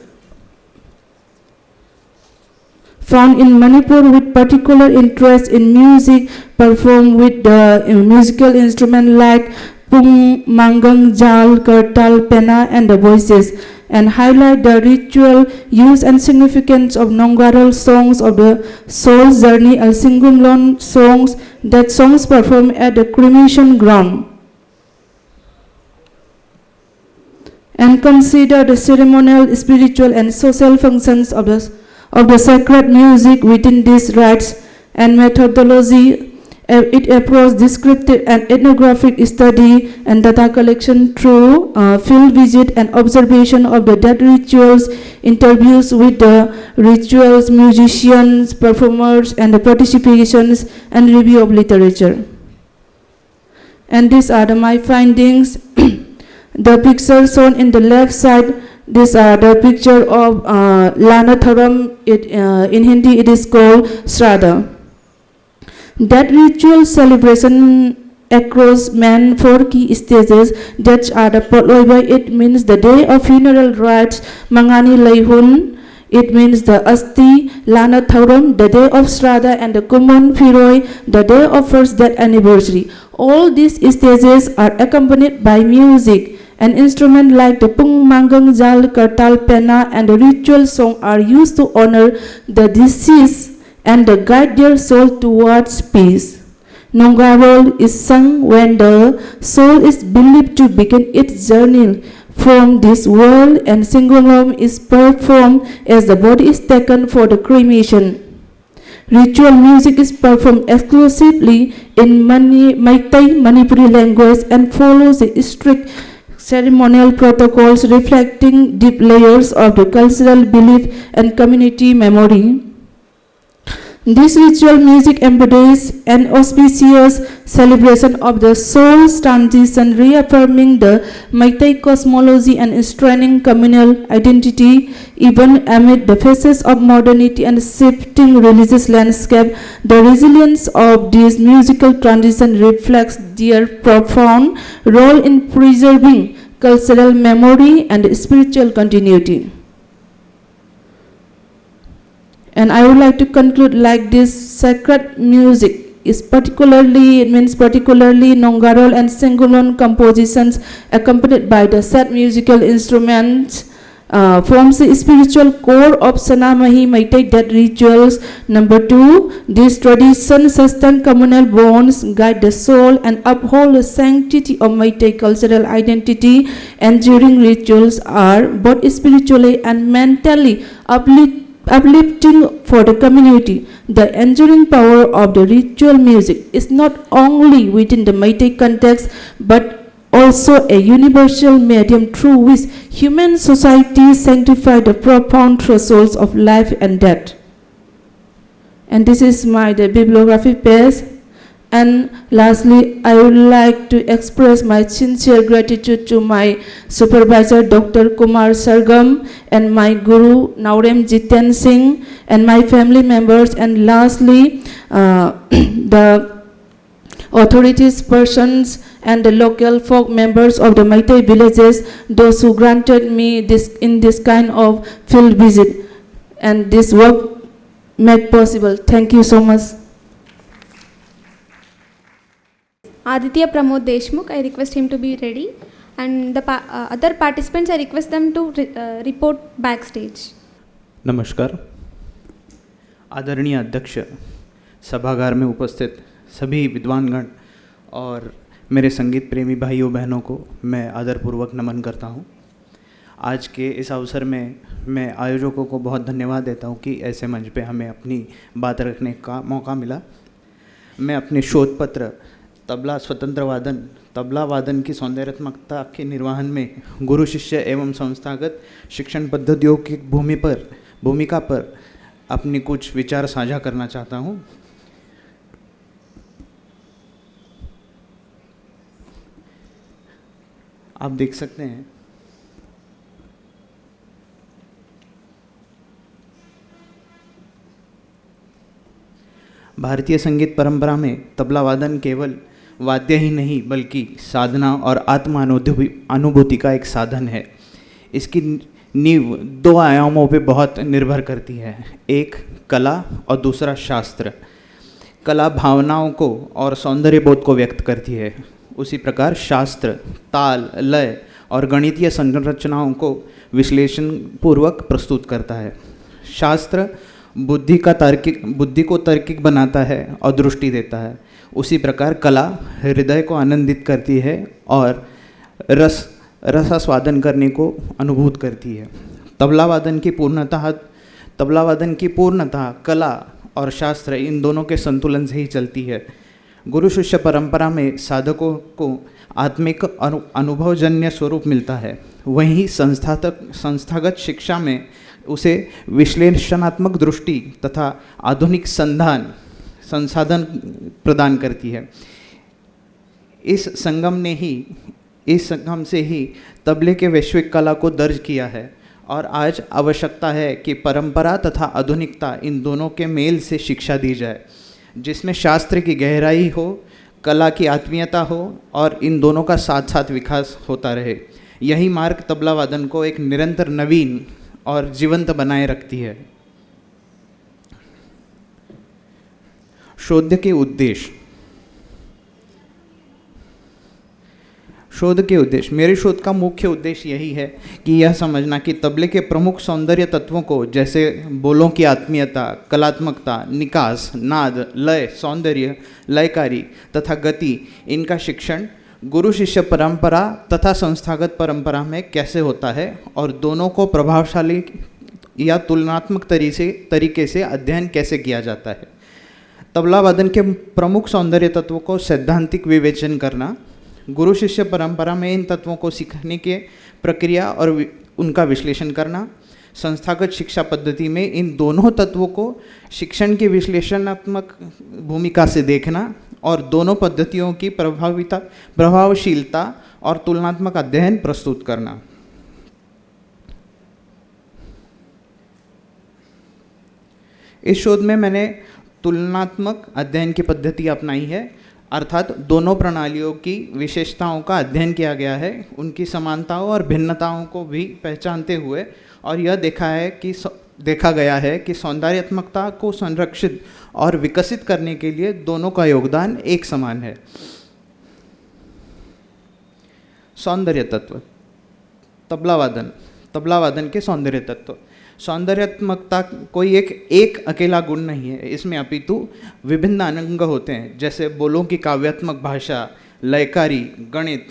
found in Manipur with particular interest in music performed with the musical instrument like Pung, Mangang, Jal, Kartal, Pena, and the voices, and highlight the ritual use and significance of Nongaral songs of the soul's journey and Singumlon songs, that songs performed at the cremation ground. And consider the ceremonial, spiritual, and social functions of the sacred music within these rites and methodology. It approaches descriptive and ethnographic study and data collection through field visit and observation of the death rituals, interviews with the rituals, musicians, performers, and the participations, and review of literature. And these are my findings. The picture shown in the left side, these are the picture of Lana Tharam. In Hindi it is called Shraddha. That ritual celebration across man 4 key stages that are the followed by it means the day of funeral rites, Mangani Laihun. It means the Asti, Lana Tharam, the day of Shraddha, and the Kumun Firoi, the day of first death anniversary. All these stages are accompanied by music. An instrument like the Pung Mangang Jal, Kartal Pena, and the ritual song are used to honor the deceased and to guide their soul towards peace. Nongarol is sung when the soul is believed to begin its journey from this world, and Singolom is performed as the body is taken for the cremation. Ritual music is performed exclusively in Meitei Manipuri language and follows the strict ceremonial protocols reflecting deep layers of the cultural belief and community memory. This ritual music embodies an auspicious celebration of the soul's transition, reaffirming the Meitei cosmology and strengthening communal identity. Even amid the phases of modernity and shifting religious landscape, the resilience of this musical transition reflects their profound role in preserving cultural memory and spiritual continuity. And I would like to conclude like this: sacred music is particularly Nongarol and Singolon compositions accompanied by the set musical instruments forms the spiritual core of Sanamahi Meitei death rituals. Number 2, these traditions sustain communal bonds, guide the soul, and uphold the sanctity of Meitei cultural identity. Enduring rituals are both spiritually and mentally uplifting for the community. The enduring power of the ritual music is not only within the Meitei context, but also a universal medium through which human society sanctify the profound thresholds of life and death. And this is the bibliography page. And lastly, I would like to express my sincere gratitude to my supervisor, Dr. Kumar Sargam, and my guru, Naurem Jiten Singh, and my family members. And lastly, the authorities, persons, and the local folk members of the Meitei villages, those who granted me this kind of field visit, and this work made possible. Thank you so much. Aditya Pramod Deshmukh, I request him to be ready, and the other participants, I request them to report backstage. नमस्कार। आदरणीय अध्यक्ष, सभागार में उपस्थित सभी विद्वानगण और मेरे संगीत प्रेमी भाइयों बहनों को मैं आदरपूर्वक नमन करता हूं। आज के इस अवसर में मैं आयोजकों को बहुत धन्यवाद देता हूं कि ऐसे मंच पे हमें अपनी बात रखने का मौका मिला। मैं अपने शोध पत्र तबला स्वतंत्र वादन, तबला वादन की सौंदर्यात्मकता के निर्वहन में गुरु शिष्य एवं संस्थागत शिक्षण पद्धतियों की भूमिका पर अपनी कुछ विचार साझा करना चाहता हूं। आप देख सकते हैं भारतीय संगीत परंपरा में तबला वादन केवल वाद्य ही नहीं बल्कि साधना और आत्म अनुभूति का एक साधन है। इसकी नींव 2 आयामों पे बहुत निर्भर करती है, एक कला और दूसरा शास्त्र। कला भावनाओं को और सौंदर्य बोध को व्यक्त करती है, उसी प्रकार शास्त्र ताल, लय और गणितीय संरचनाओं को विश्लेषण पूर्वक प्रस्तुत करता है। शास्त्र बुद्धि को तार्किक बनाता है और दृष्टि देता है, उसी प्रकार कला हृदय को आनंदित करती है और रसास्वादन करने को अनुभूत करती है। तबला वादन की पूर्णतः कला और शास्त्र इन दोनों के संतुलन से ही चलती है। गुरु शिष्य परंपरा में साधकों को आत्मिक अनुभवजन्य स्वरूप मिलता है, वहीं संस्थागत शिक्षा में उसे विश्लेषणात्मक दृष्टि तथा आधुनिक संसाधन प्रदान करती है। इस संगम से ही तबले के वैश्विक कला को दर्ज किया है और आज आवश्यकता है कि परंपरा तथा आधुनिकता इन दोनों के मेल से शिक्षा दी जाए, जिसमें शास्त्र की गहराई हो, कला की आत्मीयता हो और इन दोनों का साथ साथ विकास होता रहे। यही मार्ग तबला वादन को एक निरंतर नवीन और जीवंत बनाए रखती है। शोध के उद्देश्य। मेरे शोध का मुख्य उद्देश्य यही है कि यह समझना कि तबले के प्रमुख सौंदर्य तत्वों को, जैसे बोलों की आत्मीयता, कलात्मकता, निकास, नाद, लय, सौंदर्य, लयकारी तथा गति, इनका शिक्षण गुरु शिष्य परंपरा तथा संस्थागत परंपरा में कैसे होता है और दोनों को प्रभावशाली या तुलनात्मक तरीके से अध्ययन कैसे किया जाता है। तबला वादन के प्रमुख सौंदर्य तत्वों को सैद्धांतिक विवेचन करना, गुरु शिष्य परंपरा में इन तत्वों को सीखने के प्रक्रिया और उनका विश्लेषण करना, संस्थागत शिक्षा पद्धति में इन दोनों तत्वों को शिक्षण की विश्लेषणात्मक भूमिका से देखना और दोनों पद्धतियों की प्रभावशीलता और तुलनात्मक अध्ययन प्रस्तुत करना। इस शोध में मैंने तुलनात्मक अध्ययन की पद्धति अपनाई है, अर्थात दोनों प्रणालियों की विशेषताओं का अध्ययन किया गया है, उनकी समानताओं और भिन्नताओं को भी पहचानते हुए, और यह देखा गया है कि सौंदर्यात्मकता को संरक्षित और विकसित करने के लिए दोनों का योगदान एक समान है। सौंदर्य तत्व। तबला वादन के सौंदर्य तत्व। सौंदर्यात्मकता कोई एक अकेला गुण नहीं है, इसमें अपितु विभिन्न अंग होते हैं, जैसे बोलों की काव्यात्मक भाषा, लयकारी, गणित,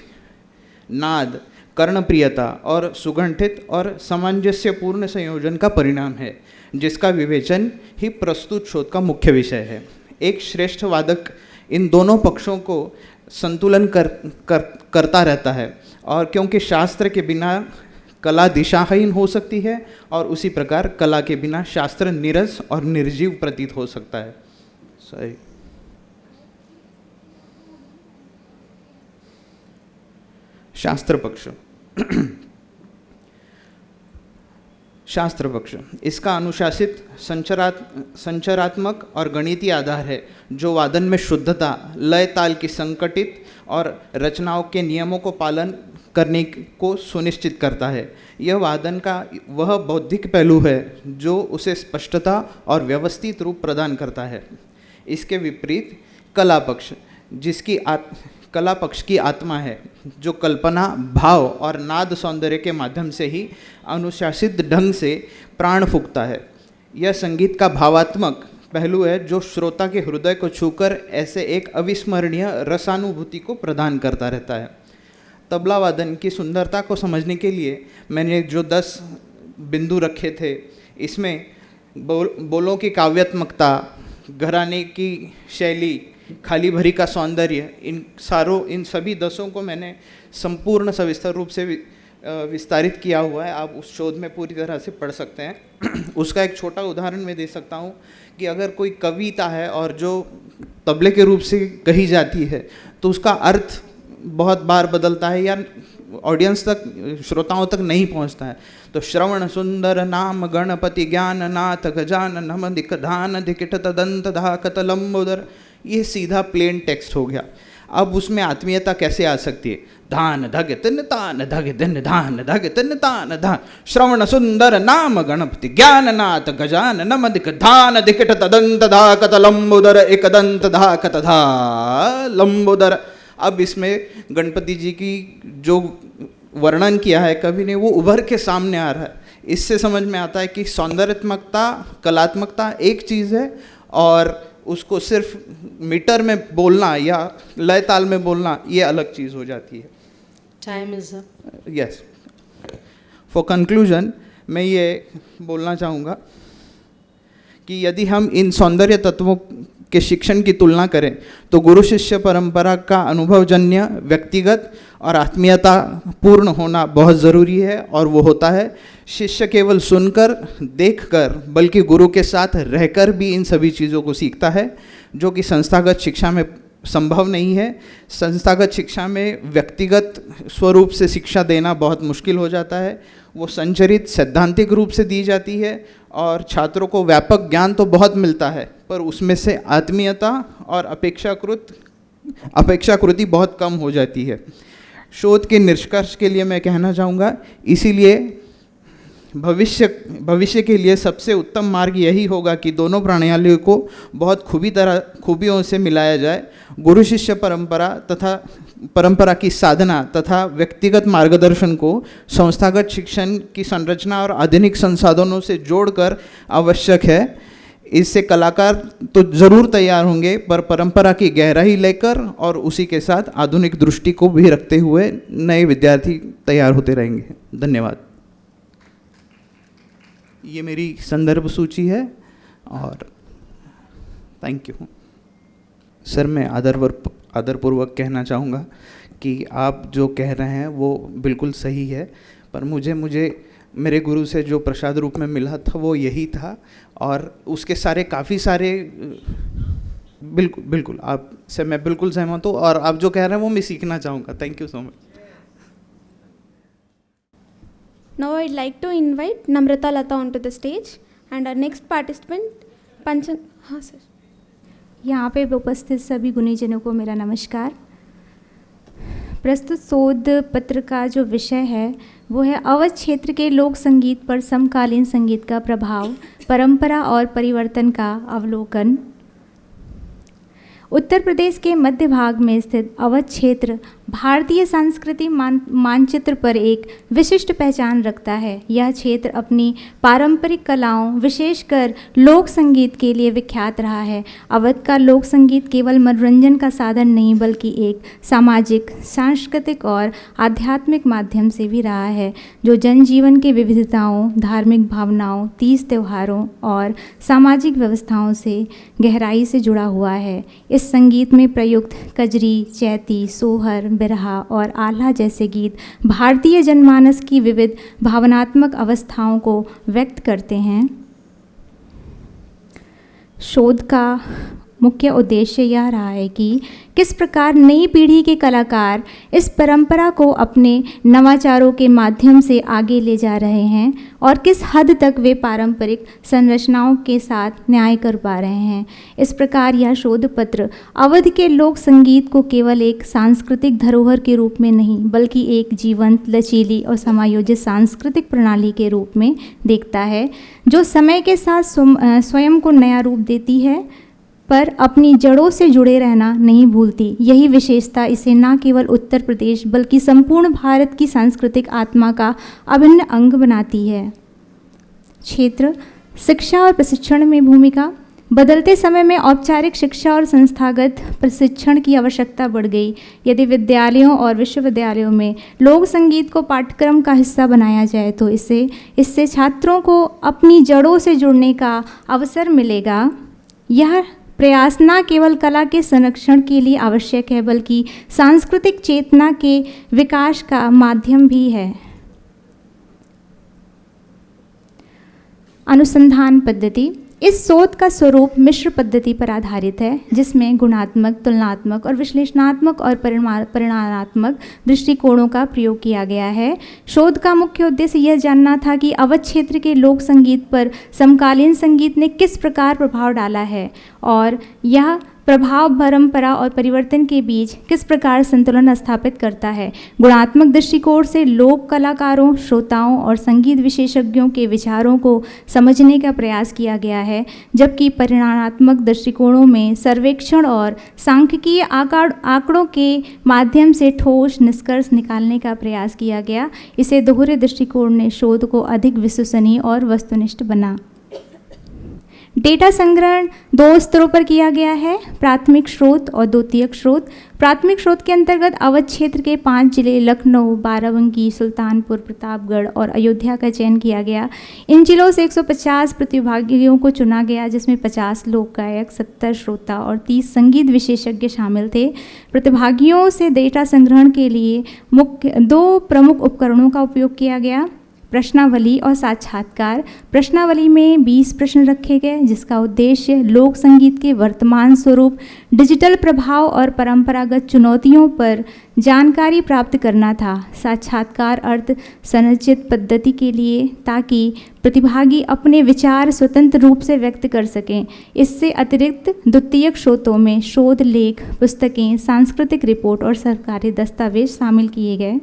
नाद, कर्णप्रियता और सुगंठित और सामंजस्यपूर्ण संयोजन का परिणाम है, जिसका विवेचन ही प्रस्तुत शोध का मुख्य विषय है। एक श्रेष्ठ वादक इन दोनों पक्षों को संतुलन करता रहता है, और क्योंकि शास्त्र के बिना कला दिशाहीन हो सकती है और उसी प्रकार कला के बिना शास्त्र नीरस और निर्जीव प्रतीत हो सकता है। शास्त्र पक्ष। इसका अनुशासित संचरात्मक और गणितीय आधार है, जो वादन में शुद्धता, लय ताल की संकटित और रचनाओं के नियमों को पालन करने को सुनिश्चित करता है। यह वादन का वह बौद्धिक पहलू है जो उसे स्पष्टता और व्यवस्थित रूप प्रदान करता है। इसके विपरीत कला पक्ष की आत्मा है, जो कल्पना, भाव और नाद सौंदर्य के माध्यम से ही अनुशासित ढंग से प्राण फूंकता है। यह संगीत का भावात्मक पहलू है, जो श्रोता के हृदय को छूकर ऐसे एक अविस्मरणीय रसानुभूति को प्रदान करता रहता है। तबला वादन की सुंदरता को समझने के लिए मैंने जो 10 बिंदु रखे थे, इसमें बोलों की काव्यात्मकता, घराने की शैली, खाली भरी का सौंदर्य, इन सभी 10 को मैंने संपूर्ण सविस्तर रूप से विस्तारित किया हुआ है। आप उस शोध में पूरी तरह से पढ़ सकते हैं। उसका एक छोटा उदाहरण मैं दे सकता हूँ कि अगर कोई कविता है और जो तबले के रूप से कही जाती है, तो उसका अर्थ बहुत बार बदलता है या ऑडियंस तक, श्रोताओं तक नहीं पहुंचता है। तो श्रवण सुंदर नाम गणपति ज्ञान नाथ गजानन मदिक धान दिकिट तदंत धाकत लंबोदर, ये सीधा प्लेन टेक्स्ट हो गया। अब उसमें आत्मीयता कैसे आ सकती है? धान धग तिन तान धग दिन धान धग तिन तान धान, श्रवण सुंदर नाम गणपति ज्ञान नाथ गजानन मदिक धान दिकिट तदंत धाकत लंबोदर एक दंत धाकत धा लंबोदर। अब इसमें गणपति जी की जो वर्णन किया है कवि ने, वो उभर के सामने आ रहा है। इससे समझ में आता है कि सौंदर्यात्मकता, कलात्मकता एक चीज़ है और उसको सिर्फ मीटर में बोलना या लय ताल में बोलना ये अलग चीज़ हो जाती है। Time is up. Yes, for conclusion मैं ये बोलना चाहूँगा कि यदि हम इन सौंदर्य तत्वों के शिक्षण की तुलना करें तो गुरु शिष्य परंपरा का अनुभवजन्य, व्यक्तिगत और आत्मीयता पूर्ण होना बहुत ज़रूरी है, और वो होता है। शिष्य केवल सुनकर, देखकर, बल्कि गुरु के साथ रहकर भी इन सभी चीज़ों को सीखता है, जो कि संस्थागत शिक्षा में संभव नहीं है। संस्थागत शिक्षा में व्यक्तिगत स्वरूप से शिक्षा देना बहुत मुश्किल हो जाता है। वो संचरित सैद्धांतिक रूप से दी जाती है और छात्रों को व्यापक ज्ञान तो बहुत मिलता है, पर उसमें से आत्मीयता और अपेक्षाकृति बहुत कम हो जाती है। शोध के निष्कर्ष के लिए मैं कहना चाहूँगा, इसीलिए भविष्य के लिए सबसे उत्तम मार्ग यही होगा कि दोनों प्रणालियों को बहुत खूबियों से मिलाया जाए। गुरु शिष्य परंपरा की साधना तथा व्यक्तिगत मार्गदर्शन को संस्थागत शिक्षण की संरचना और आधुनिक संसाधनों से जोड़कर आवश्यक है। इससे कलाकार तो ज़रूर तैयार होंगे, पर परंपरा की गहराई लेकर और उसी के साथ आधुनिक दृष्टि को भी रखते हुए नए विद्यार्थी तैयार होते रहेंगे। धन्यवाद। ये मेरी संदर्भ सूची है और थैंक यू सर। मैं आदरपूर्वक कहना चाहूँगा कि आप जो कह रहे हैं वो बिल्कुल सही है, पर मुझे मेरे गुरु से जो प्रसाद रूप में मिला था वो यही था, और उसके काफ़ी सारे बिल्कुल आपसे मैं बिल्कुल सहमत हूँ, और आप जो कह रहे हैं वो मैं सीखना चाहूँगा। Thank you so much. Now I'd like to invite Namrta Lata onto the stage and our next participant Panchangam. हाँ सर। यहाँ पे उपस्थित सभी गुणीजनों को मेरा नमस्कार। प्रस्तुत शोध पत्र का जो विषय है वो है अवध क्षेत्र के लोक संगीत पर समकालीन संगीत का प्रभाव, परंपरा और परिवर्तन का अवलोकन। उत्तर प्रदेश के मध्य भाग में स्थित अवध क्षेत्र भारतीय संस्कृति मानचित्र पर एक विशिष्ट पहचान रखता है। यह क्षेत्र अपनी पारंपरिक कलाओं, विशेषकर लोक संगीत के लिए विख्यात रहा है। अवध का लोक संगीत केवल मनोरंजन का साधन नहीं, बल्कि एक सामाजिक, सांस्कृतिक और आध्यात्मिक माध्यम से भी रहा है, जो जनजीवन के विविधताओं, धार्मिक भावनाओं, तीज त्योहारों और सामाजिक व्यवस्थाओं से गहराई से जुड़ा हुआ है। इस संगीत में प्रयुक्त कजरी, चैती, सोहर, बिरहा और आल्हा जैसे गीत भारतीय जनमानस की विविध भावनात्मक अवस्थाओं को व्यक्त करते हैं। शोध का मुख्य उद्देश्य यह रहा है कि किस प्रकार नई पीढ़ी के कलाकार इस परंपरा को अपने नवाचारों के माध्यम से आगे ले जा रहे हैं और किस हद तक वे पारंपरिक संरचनाओं के साथ न्याय कर पा रहे हैं। इस प्रकार यह शोध पत्र अवध के लोक संगीत को केवल एक सांस्कृतिक धरोहर के रूप में नहीं, बल्कि एक जीवंत, लचीली और समायोजित सांस्कृतिक प्रणाली के रूप में देखता है, जो समय के साथ स्वयं को नया रूप देती है, पर अपनी जड़ों से जुड़े रहना नहीं भूलती। यही विशेषता इसे न केवल उत्तर प्रदेश बल्कि संपूर्ण भारत की सांस्कृतिक आत्मा का अभिन्न अंग बनाती है। क्षेत्र, शिक्षा और प्रशिक्षण में भूमिका। बदलते समय में औपचारिक शिक्षा और संस्थागत प्रशिक्षण की आवश्यकता बढ़ गई। यदि विद्यालयों और विश्वविद्यालयों में लोक संगीत को पाठ्यक्रम का हिस्सा बनाया जाए तो इससे छात्रों को अपनी जड़ों से जुड़ने का अवसर मिलेगा। यह प्रयास न केवल कला के संरक्षण के लिए आवश्यक है, बल्कि सांस्कृतिक चेतना के विकास का माध्यम भी है। अनुसंधान पद्धति। इस शोध का स्वरूप मिश्र पद्धति पर आधारित है, जिसमें गुणात्मक, तुलनात्मक और विश्लेषणात्मक और परिमाणात्मक दृष्टिकोणों का प्रयोग किया गया है। शोध का मुख्य उद्देश्य यह जानना था कि अवध क्षेत्र के लोक संगीत पर समकालीन संगीत ने किस प्रकार प्रभाव डाला है और यह प्रभाव परंपरा और परिवर्तन के बीच किस प्रकार संतुलन स्थापित करता है। गुणात्मक दृष्टिकोण से लोक कलाकारों, श्रोताओं और संगीत विशेषज्ञों के विचारों को समझने का प्रयास किया गया है, जबकि परिमाणात्मक दृष्टिकोणों में सर्वेक्षण और सांख्यिकीय आंकड़ों के माध्यम से ठोस निष्कर्ष निकालने का प्रयास किया गया। इसे दोहरे दृष्टिकोण ने शोध को अधिक विश्वसनीय और वस्तुनिष्ठ बना। डेटा संग्रहण दो स्तरों पर किया गया है, प्राथमिक स्रोत और द्वितीयक स्रोत। प्राथमिक स्रोत के अंतर्गत अवध क्षेत्र के 5 जिले लखनऊ, बाराबंकी, सुल्तानपुर, प्रतापगढ़ और अयोध्या का चयन किया गया। इन जिलों से 150 प्रतिभागियों को चुना गया, जिसमें 50 लोक गायक, 70 श्रोता और 30 संगीत विशेषज्ञ शामिल थे। प्रतिभागियों से डेटा संग्रहण के लिए 2 प्रमुख उपकरणों का उपयोग किया गया। प्रश्नावली और साक्षात्कार। प्रश्नावली में 20 प्रश्न रखे गए जिसका उद्देश्य लोक संगीत के वर्तमान स्वरूप, डिजिटल प्रभाव और परंपरागत चुनौतियों पर जानकारी प्राप्त करना था। साक्षात्कार अर्थ संरचित पद्धति के लिए ताकि प्रतिभागी अपने विचार स्वतंत्र रूप से व्यक्त कर सकें। इससे अतिरिक्त द्वितीयक स्रोतों में शोध लेख, पुस्तकें, सांस्कृतिक रिपोर्ट और सरकारी दस्तावेज शामिल किए गए।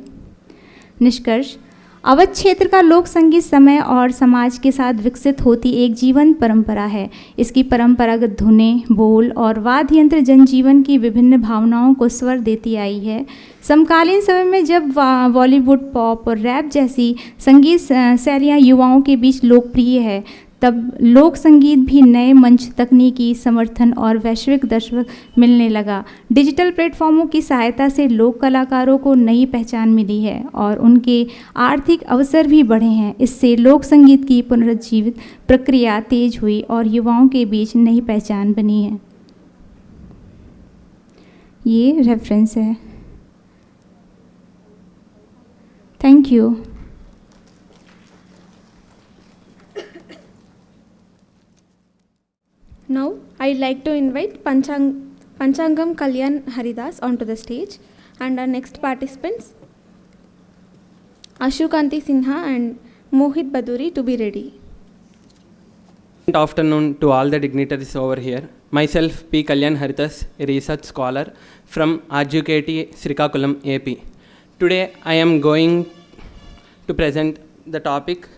निष्कर्ष: अवध क्षेत्र का लोक संगीत समय और समाज के साथ विकसित होती एक जीवंत परंपरा है। इसकी परंपरागत धुनें, बोल और वाद्य यंत्र जनजीवन की विभिन्न भावनाओं को स्वर देती आई है। समकालीन समय में जब बॉलीवुड, पॉप और रैप जैसी संगीत शैलियाँ युवाओं के बीच लोकप्रिय है, तब लोक संगीत भी नए मंच, तकनीकी समर्थन और वैश्विक दर्शक मिलने लगा। डिजिटल प्लेटफॉर्मों की सहायता से लोक कलाकारों को नई पहचान मिली है और उनके आर्थिक अवसर भी बढ़े हैं। इससे लोक संगीत की पुनरुज्जीवित प्रक्रिया तेज हुई और युवाओं के बीच नई पहचान बनी है। ये रेफरेंस है। Thank you. Now, I'd like to invite Panchangam Kalyan Haritas onto the stage, and our next participants, Ashu, Kanti, Sinha and Mohit Bhaduri, to be ready. Good afternoon to all the dignitaries over here. Myself, P. Kalyan Haritas, a research scholar from RGKT Srikakulam, AP. Today, I am going to present the topic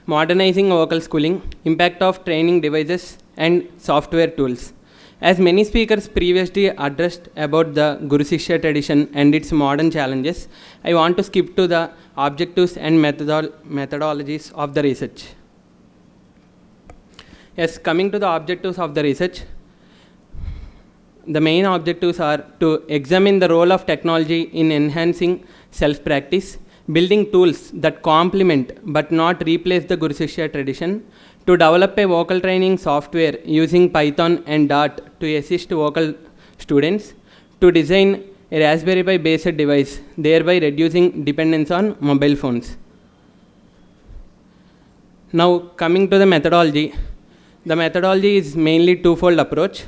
Modernizing Vocal Schooling, Impact of Training Devices and Software Tools. As many speakers previously addressed about the Guru Shishya tradition and its modern challenges, I want to skip to the objectives and methodologies of the research. Yes, coming to the objectives of the research, the main objectives are to examine the role of technology in enhancing self-practice, building tools that complement but not replace the Guru Shishya tradition, to develop a vocal training software using Python and Dart to assist vocal students, to design a Raspberry Pi based device, thereby reducing dependence on mobile phones. Now coming to the methodology. The methodology is mainly twofold approach.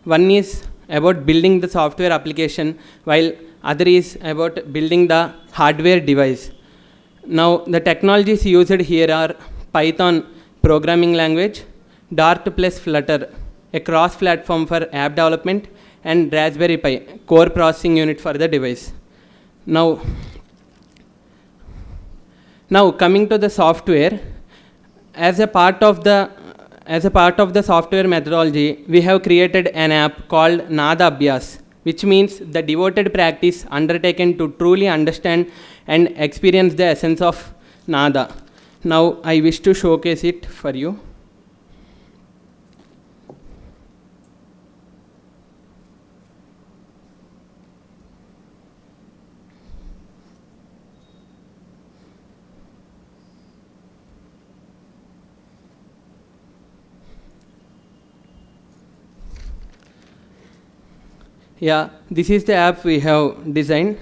One is about building the software application, while other is about building the hardware device. Now the technologies used here are Python programming language, Dart plus Flutter, a cross-platform for app development, and Raspberry Pi, core processing unit for the device. Now coming to the software, as a part of the software methodology, we have created an app called Naad Nartan, which means the devoted practice undertaken to truly understand and experience the essence of Nada. Now I wish to showcase it for you. Yeah, this is the app we have designed.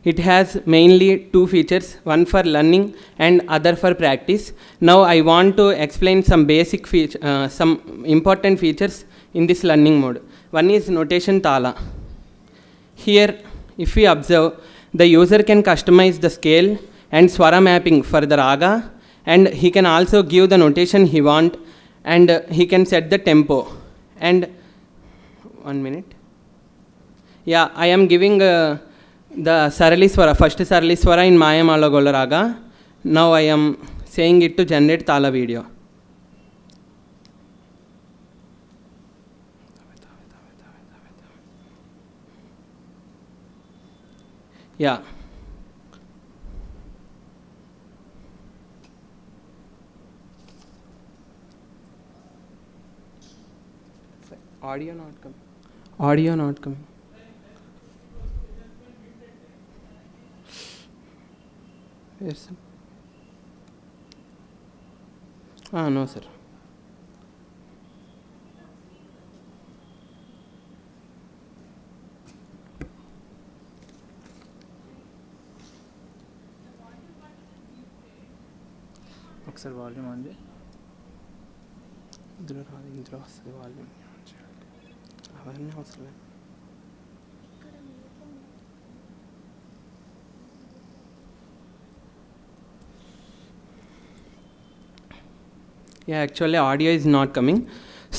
It has mainly two features, one for learning and other for practice. Now I want to explain some basic some important features in this learning mode. One is notation Tala. Here, if we observe, the user can customize the scale and swara mapping for the raga, and he can also give the notation he want, and he can set the tempo. And 1 minute. Yeah, I am giving the Saraliswara, first Saraliswara in Mayamalagola Raga. Now I am saying it to generate Tala video. Yeah. Audio not coming. Audio not coming. Yes. No, sir. ఒకసారి volume on చేయి. ఇందులో రాదు, ఇందులో వస్తుంది volume. అవన్నీ అవసరం లేదు. Yeah, actually audio is not coming.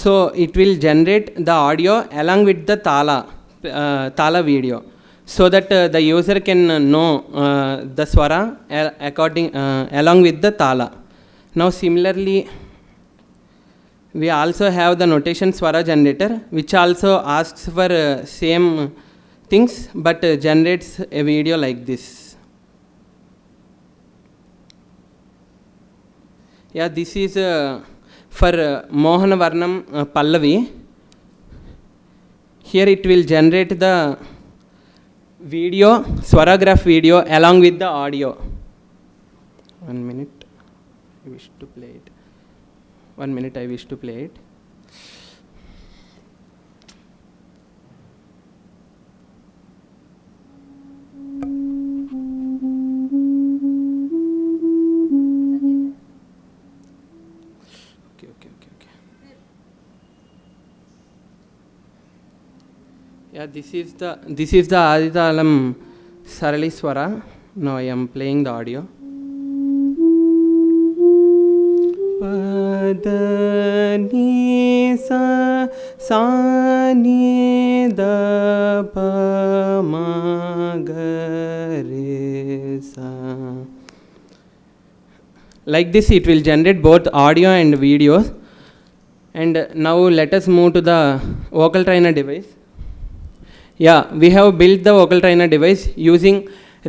So it will generate the audio along with the tala video, so that the user can know the swara along with the tala. Now similarly, we also have the notation swara generator, which also asks for same things but generates a video like this. Yeah, this is for Mohan Varnam Pallavi. Here it will generate the video, swaragraph video along with the audio. 1 minute, I wish to play it. 1 minute, I wish to play it. Yeah, this is the Aditalam Sarali Swara. Now I am playing the audio. Pada ni sa sa ni da pa ma ga re sa. Like this it will generate both audio and videos. And now let us move to the vocal trainer device. Yeah, we have built the vocal trainer device using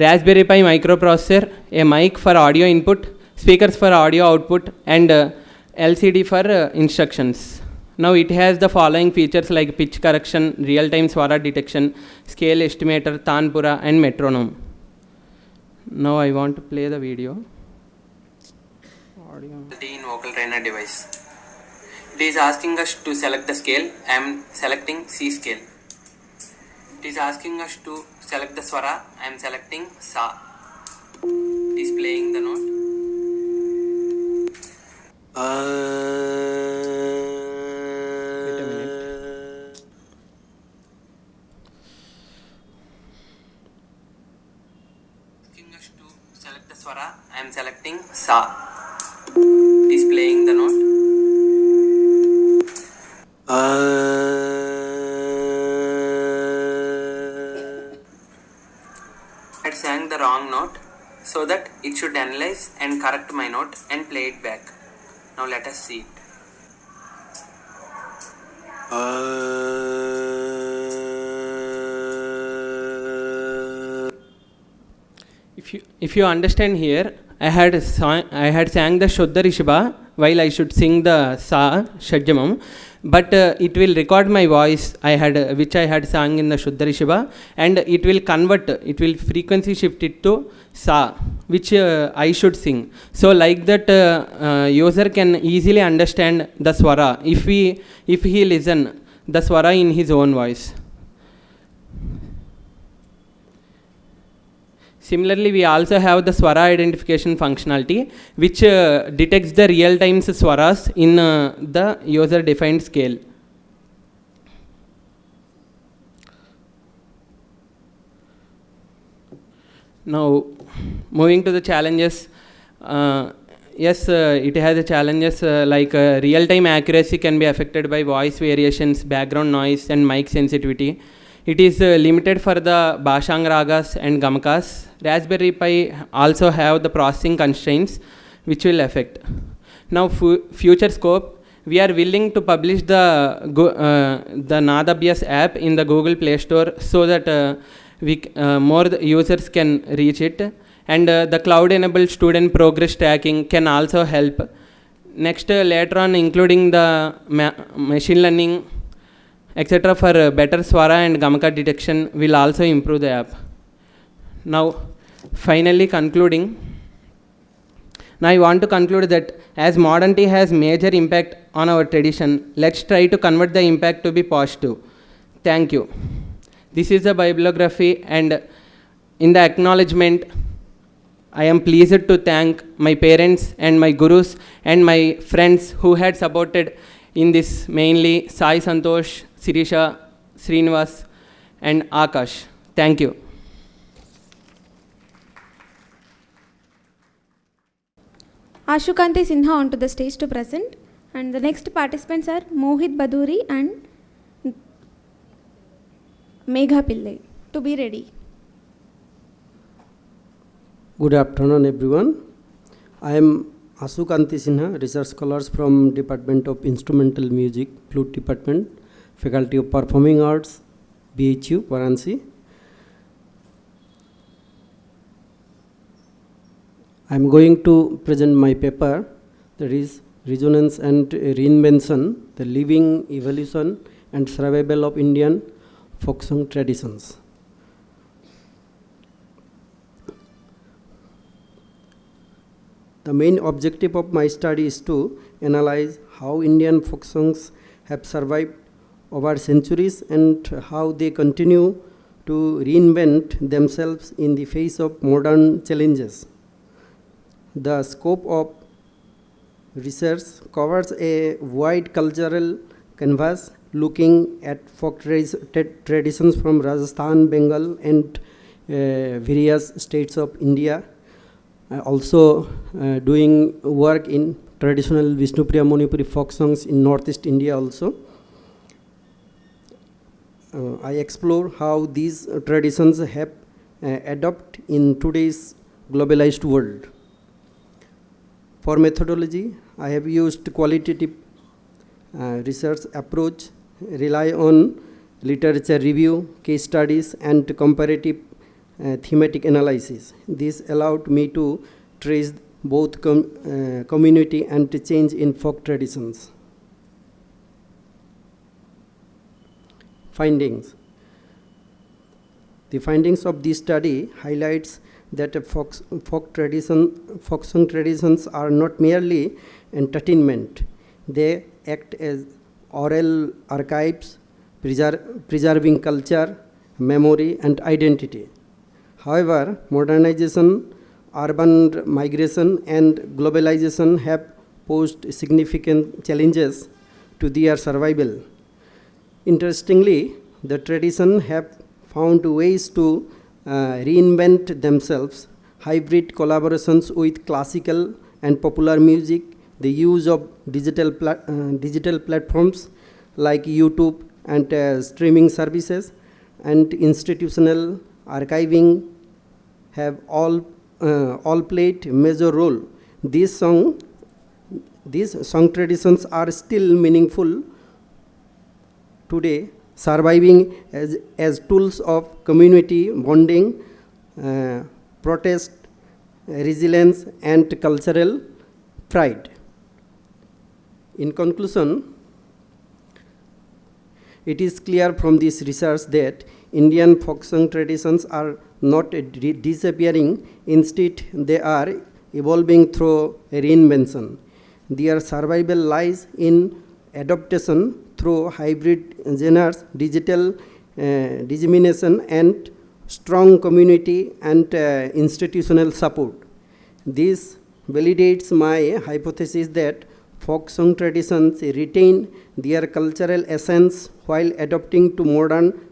Raspberry Pi microprocessor, a mic for audio input, speakers for audio output, and LCD for instructions. Now it has the following features like pitch correction, real-time swara detection, scale estimator, tanpura, and metronome. Now I want to play the video. Audio. In vocal trainer device. It is asking us to select the scale. I am selecting C scale. It is asking us to select the swara. I am selecting sa. It is playing the note. Wait a minute. Asking us to select the swara. I am selecting sa. It is playing the note. I sang the wrong note, so that it should analyze and correct my note and play it back. Now let us see it. If you understand here, I had sang the Shuddha Rishabha while I should sing the Sa Shadjamam, but it will record my voice which I had sung in the Shuddha Rishabha, and it will convert, it will frequency shift it to Sa, which I should sing. So like that user can easily understand the swara if he listen the swara in his own voice. Similarly, we also have the swara identification functionality, which detects the real-time swaras in the user-defined scale. Now, moving to the challenges. Yes, it has challenges like real-time accuracy can be affected by voice variations, background noise, and mic sensitivity. It is limited for the Bhashang ragas and gamakas. Raspberry Pi also have the processing constraints which will affect. Now future scope, we are willing to publish the Naad Abhyas app in the Google Play Store so that more users can reach it, and the cloud enabled student progress tracking can also help. Next later on, including the machine learning etc. for better swara and gamaka detection will also improve the app. Now finally concluding, now I want to conclude that as modernity has major impact on our tradition, let's try to convert the impact to be positive. Thank you. This is the bibliography, and in the acknowledgement I am pleased to thank my parents and my gurus and my friends who had supported in this, mainly Sai Santosh, Sirisha, Srinivas and Akash. Thank you. Ashu Kanti Sinha onto the stage to present, and the next participants are Mohit Bhaduri and Megha Pillai. To be ready. Good afternoon, everyone. I am Ashu Kanti Sinha, research scholars from Department of Instrumental Music, Flute Department, Faculty of Performing Arts, BHU, Varanasi. I am going to present my paper, that is Resonance and Reinvention, the Living Evolution and Survival of Indian Folk Song Traditions. The main objective of my study is to analyze how Indian folk songs have survived over centuries and how they continue to reinvent themselves in the face of modern challenges. The scope of research covers a wide cultural canvas looking at folk traditions from Rajasthan, Bengal and various states of India. Also doing work in traditional Vishnupriya Manipuri folk songs in Northeast India also. I explore how these traditions have adopted in today's globalized world. For methodology, I have used qualitative research approach, rely on literature review, case studies and comparative thematic analysis. This allowed me to trace both community and change in folk traditions. Findings. The findings of this study highlights that folk song traditions are not merely entertainment. They act as oral archives, preserving culture, memory and identity. However, modernization, urban migration and globalization have posed significant challenges to their survival. Interestingly, the traditions have found ways to reinvent themselves. Hybrid collaborations with classical and popular music, the use of digital platforms like YouTube and streaming services, and institutional archiving have all played a major role. These song traditions are still meaningful today, surviving as tools of community bonding, protest, resilience and cultural pride. In conclusion, it is clear from this research that Indian folk song traditions are not disappearing, instead they are evolving through reinvention. Their survival lies in adaptation through hybrid genres, digital dissemination and strong community and institutional support. This validates my hypothesis that folk song traditions retain their cultural essence while adapting to modern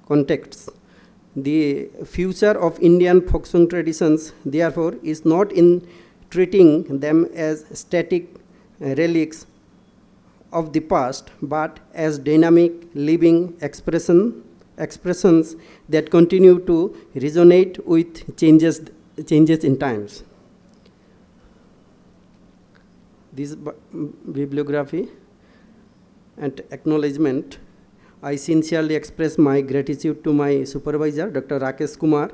contexts. The future of Indian folk song traditions, therefore, is not in treating them as static relics of the past, but as dynamic, living expressions that continue to resonate with changes in times. This bibliography and acknowledgement. I sincerely express my gratitude to my supervisor, Dr. Rakesh Kumar,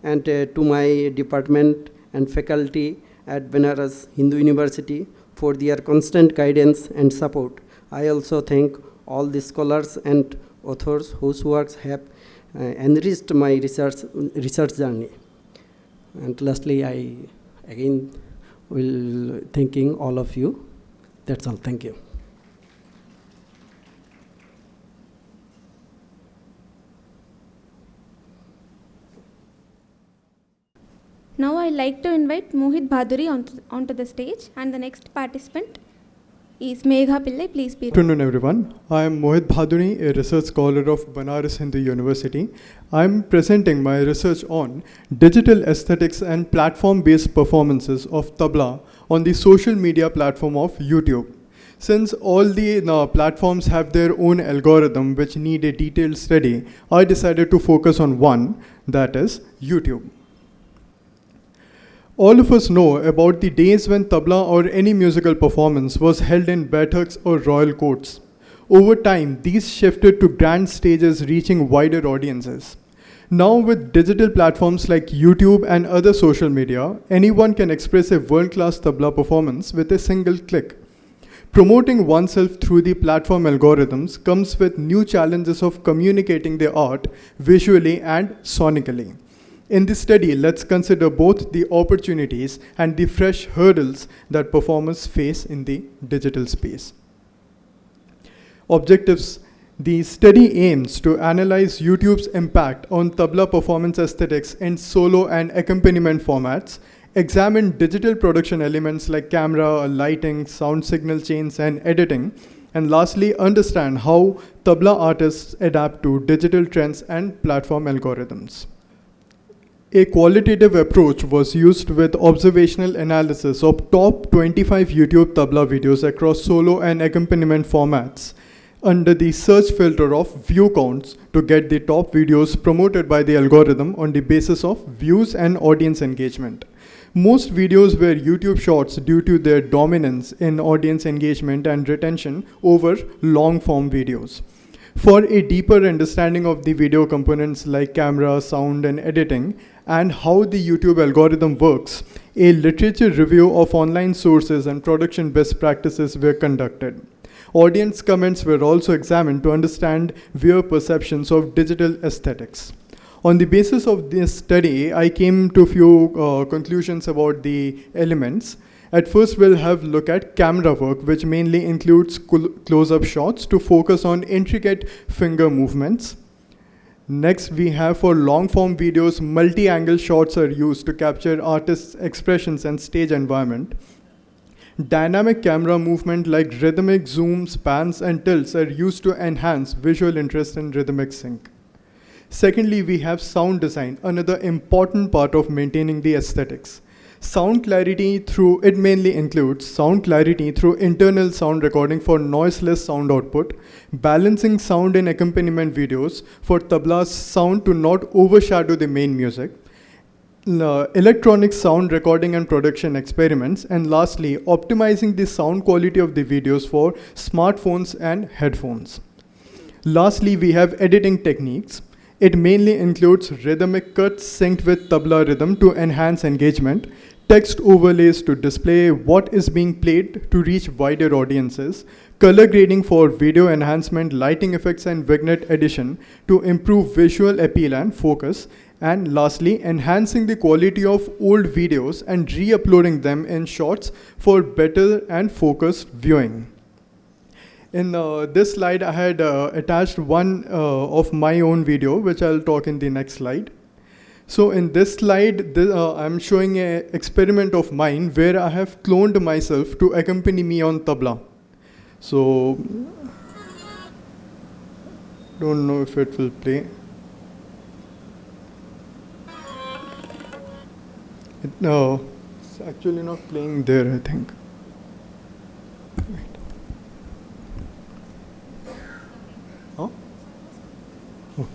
and to my department and faculty at Benares Hindu University for their constant guidance and support. I also thank all the scholars and authors whose works have enriched my research journey. And lastly, I again will thanking all of you. That's all. Thank you. Now I'd like to invite Mohit Bhaduri onto the stage, and the next participant is Megha Pillai. Please be. Good afternoon, everyone. I am Mohit Bhaduri, a research scholar of Banaras Hindu University. I am presenting my research on digital aesthetics and platform-based performances of tabla on the social media platform of YouTube. Since all the platforms have their own algorithm which need a detailed study, I decided to focus on one, that is YouTube. All of us know about the days when tabla or any musical performance was held in baithaks or royal courts. Over time, these shifted to grand stages reaching wider audiences. Now with digital platforms like YouTube and other social media, anyone can express a world-class tabla performance with a single click. Promoting oneself through the platform algorithms comes with new challenges of communicating the art visually and sonically. In this study, let's consider both the opportunities and the fresh hurdles that performers face in the digital space. Objectives. The study aims to analyze YouTube's impact on tabla performance aesthetics in solo and accompaniment formats, examine digital production elements like camera, lighting, sound signal chains, and editing, and lastly, understand how tabla artists adapt to digital trends and platform algorithms. A qualitative approach was used with observational analysis of top 25 YouTube tabla videos across solo and accompaniment formats under the search filter of view counts to get the top videos promoted by the algorithm on the basis of views and audience engagement. Most videos were YouTube shorts due to their dominance in audience engagement and retention over long-form videos. For a deeper understanding of the video components like camera, sound, and editing, and how the YouTube algorithm works, a literature review of online sources and production best practices were conducted. Audience comments were also examined to understand viewer perceptions of digital aesthetics. On the basis of this study, I came to a few conclusions about the elements. At first, we'll have a look at camera work, which mainly includes close-up shots to focus on intricate finger movements. Next, we have for long-form videos, multi-angle shots are used to capture artists' expressions and stage environment. Dynamic camera movement like rhythmic zooms, pans, and tilts are used to enhance visual interest and rhythmic sync. Secondly, we have sound design, another important part of maintaining the aesthetics. Sound clarity it mainly includes sound clarity through internal sound recording for noiseless sound output, balancing sound in accompaniment videos for tabla's sound to not overshadow the main music, electronic sound recording and production experiments, and lastly, optimizing the sound quality of the videos for smartphones and headphones. Lastly, we have editing techniques. It mainly includes rhythmic cuts synced with tabla rhythm to enhance engagement, text overlays to display what is being played to reach wider audiences, color grading for video enhancement, lighting effects, and vignette addition to improve visual appeal and focus, and lastly, enhancing the quality of old videos and re-uploading them in shorts for better and focused viewing. In this slide, I had attached one of my own video, which I'll talk in the next slide. So in this slide, I'm showing an experiment of mine where I have cloned myself to accompany me on tabla. So, don't know if it will play. No, it's actually not playing there, I think. Huh? Oh.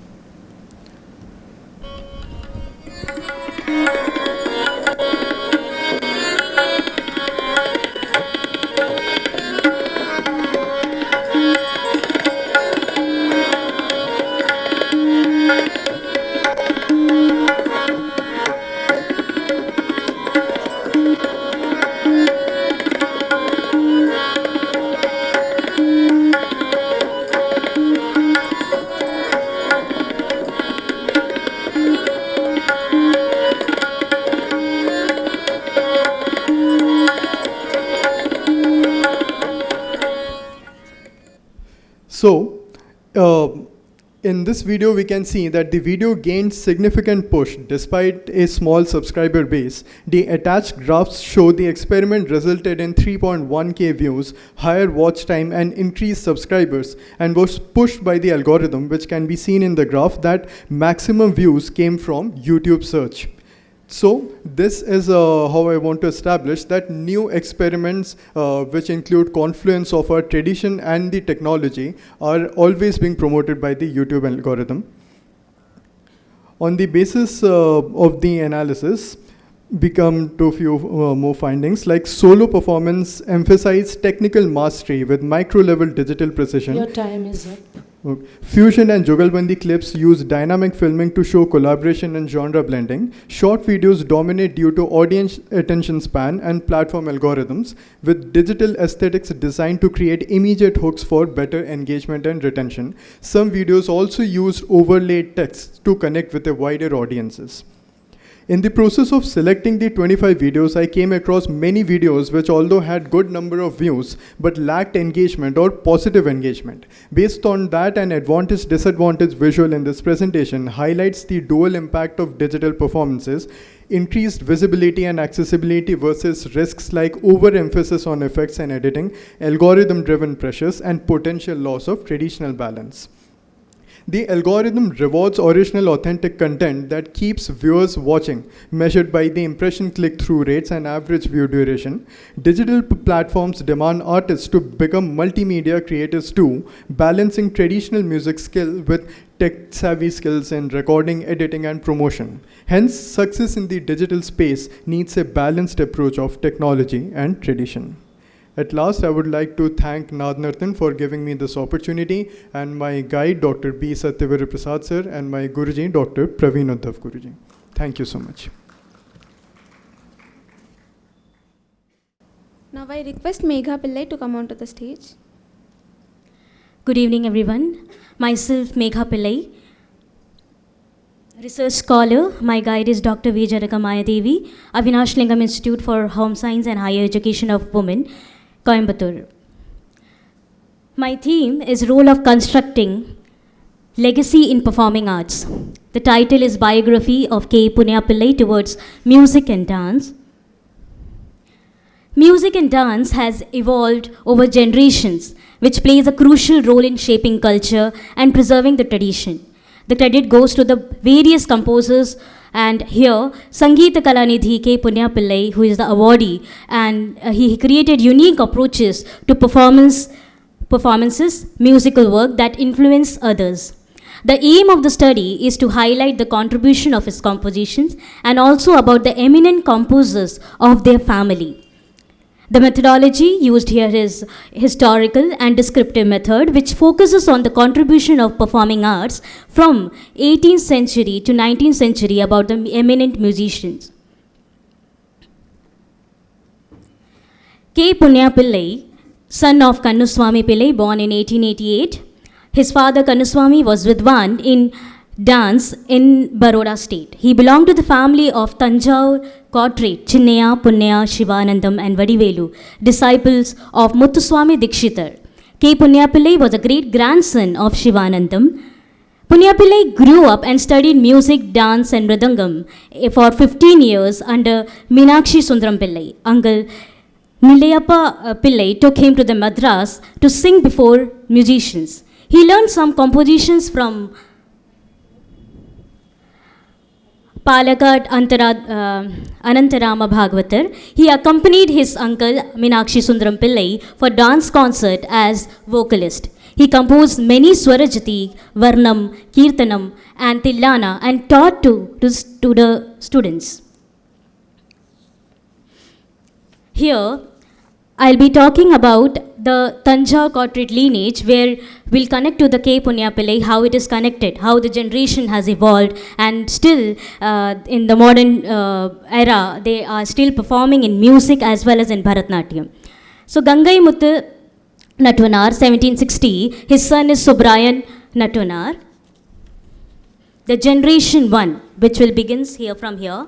So, In this video, we can see that the video gained significant push despite a small subscriber base. The attached graphs show the experiment resulted in 3.1k views, higher watch time, and increased subscribers, and was pushed by the algorithm, which can be seen in the graph that maximum views came from YouTube search. So this is how I want to establish that new experiments which include confluence of our tradition and the technology are always being promoted by the YouTube algorithm. On the basis of the analysis, we come to a few more findings, like solo performance emphasize technical mastery with micro-level digital precision. Your time is up. Fusion and Jugalbandi clips use dynamic filming to show collaboration and genre blending. Short videos dominate due to audience attention span and platform algorithms, with digital aesthetics designed to create immediate hooks for better engagement and retention. Some videos also use overlaid text to connect with a wider audiences. In the process of selecting the 25 videos, I came across many videos which, although had good number of views, but lacked engagement or positive engagement. Based on that, an advantage-disadvantage visual in this presentation highlights the dual impact of digital performances, increased visibility and accessibility versus risks like overemphasis on effects and editing, algorithm-driven pressures, and potential loss of traditional balance. The algorithm rewards original authentic content that keeps viewers watching, measured by the impression click-through rates and average view duration. Digital platforms demand artists to become multimedia creators too, balancing traditional music skill with tech-savvy skills in recording, editing, and promotion. Hence, success in the digital space needs a balanced approach of technology and tradition. At last, I would like to thank Naad Nartan for giving me this opportunity, and my guide, Dr. B. Satyavara Prasad sir, and my Guruji, Dr. Praveen Uddhav Guruji. Thank you so much. Now I request Megha Pillai to come onto the stage. Good evening, everyone. Myself, Megha Pillai, research scholar. My guide is Dr. V. Janakamaya Devi, Avinash Lingam Institute for Home Science and Higher Education of Women, Coimbatore. My theme is Role of Constructing Legacy in Performing Arts. The title is Biography of K. Punya Pillai Towards Music and Dance. Music and dance has evolved over generations, which plays a crucial role in shaping culture and preserving the tradition. The credit goes to the various composers, and here Sangeeta Kalanidhi K. Punya Pillai, who is the awardee, and he created unique approaches to performances, musical work that influence others. The aim of the study is to highlight the contribution of his compositions and also about the eminent composers of their family. The methodology used here is historical and descriptive method, which focuses on the contribution of performing arts from 18th century to 19th century about the eminent musicians. K. Punya Pillai, son of Kannuswamy Pillai, born in 1888. His father Kannuswamy was Vidwan in dance in Baroda state. He belonged to the family of Tanjore Quadrate, Chinnaya, Punya, Shivanandam and Vadivelu, disciples of Muthuswamy Dikshitar. K. Punya Pillai was a great-grandson of Shivanandam. Punya Pillai grew up and studied music, dance and mridangam for 15 years under Meenakshi Sundaram Pillai. Uncle Nilayappa Pillai took him to the Madras to sing before musicians. He learned some compositions from Palakkad Anantarama Bhagavatar. He accompanied his uncle Meenakshi Sundaram Pillai for dance concert as vocalist. He composed many Swarajati, Varnam, Kirtanam and Tillana and taught to the students. Here, I'll be talking about the Tanjore Quadrate lineage, where we'll connect to the K. Punya Pillai, how it is connected, how the generation has evolved, and still in the modern era, they are still performing in music as well as in Bharatnatyam. So Gangai Muthu Natwanar, 1760, his son is Subrayan Natwanar. The generation 1, which will begins here from here.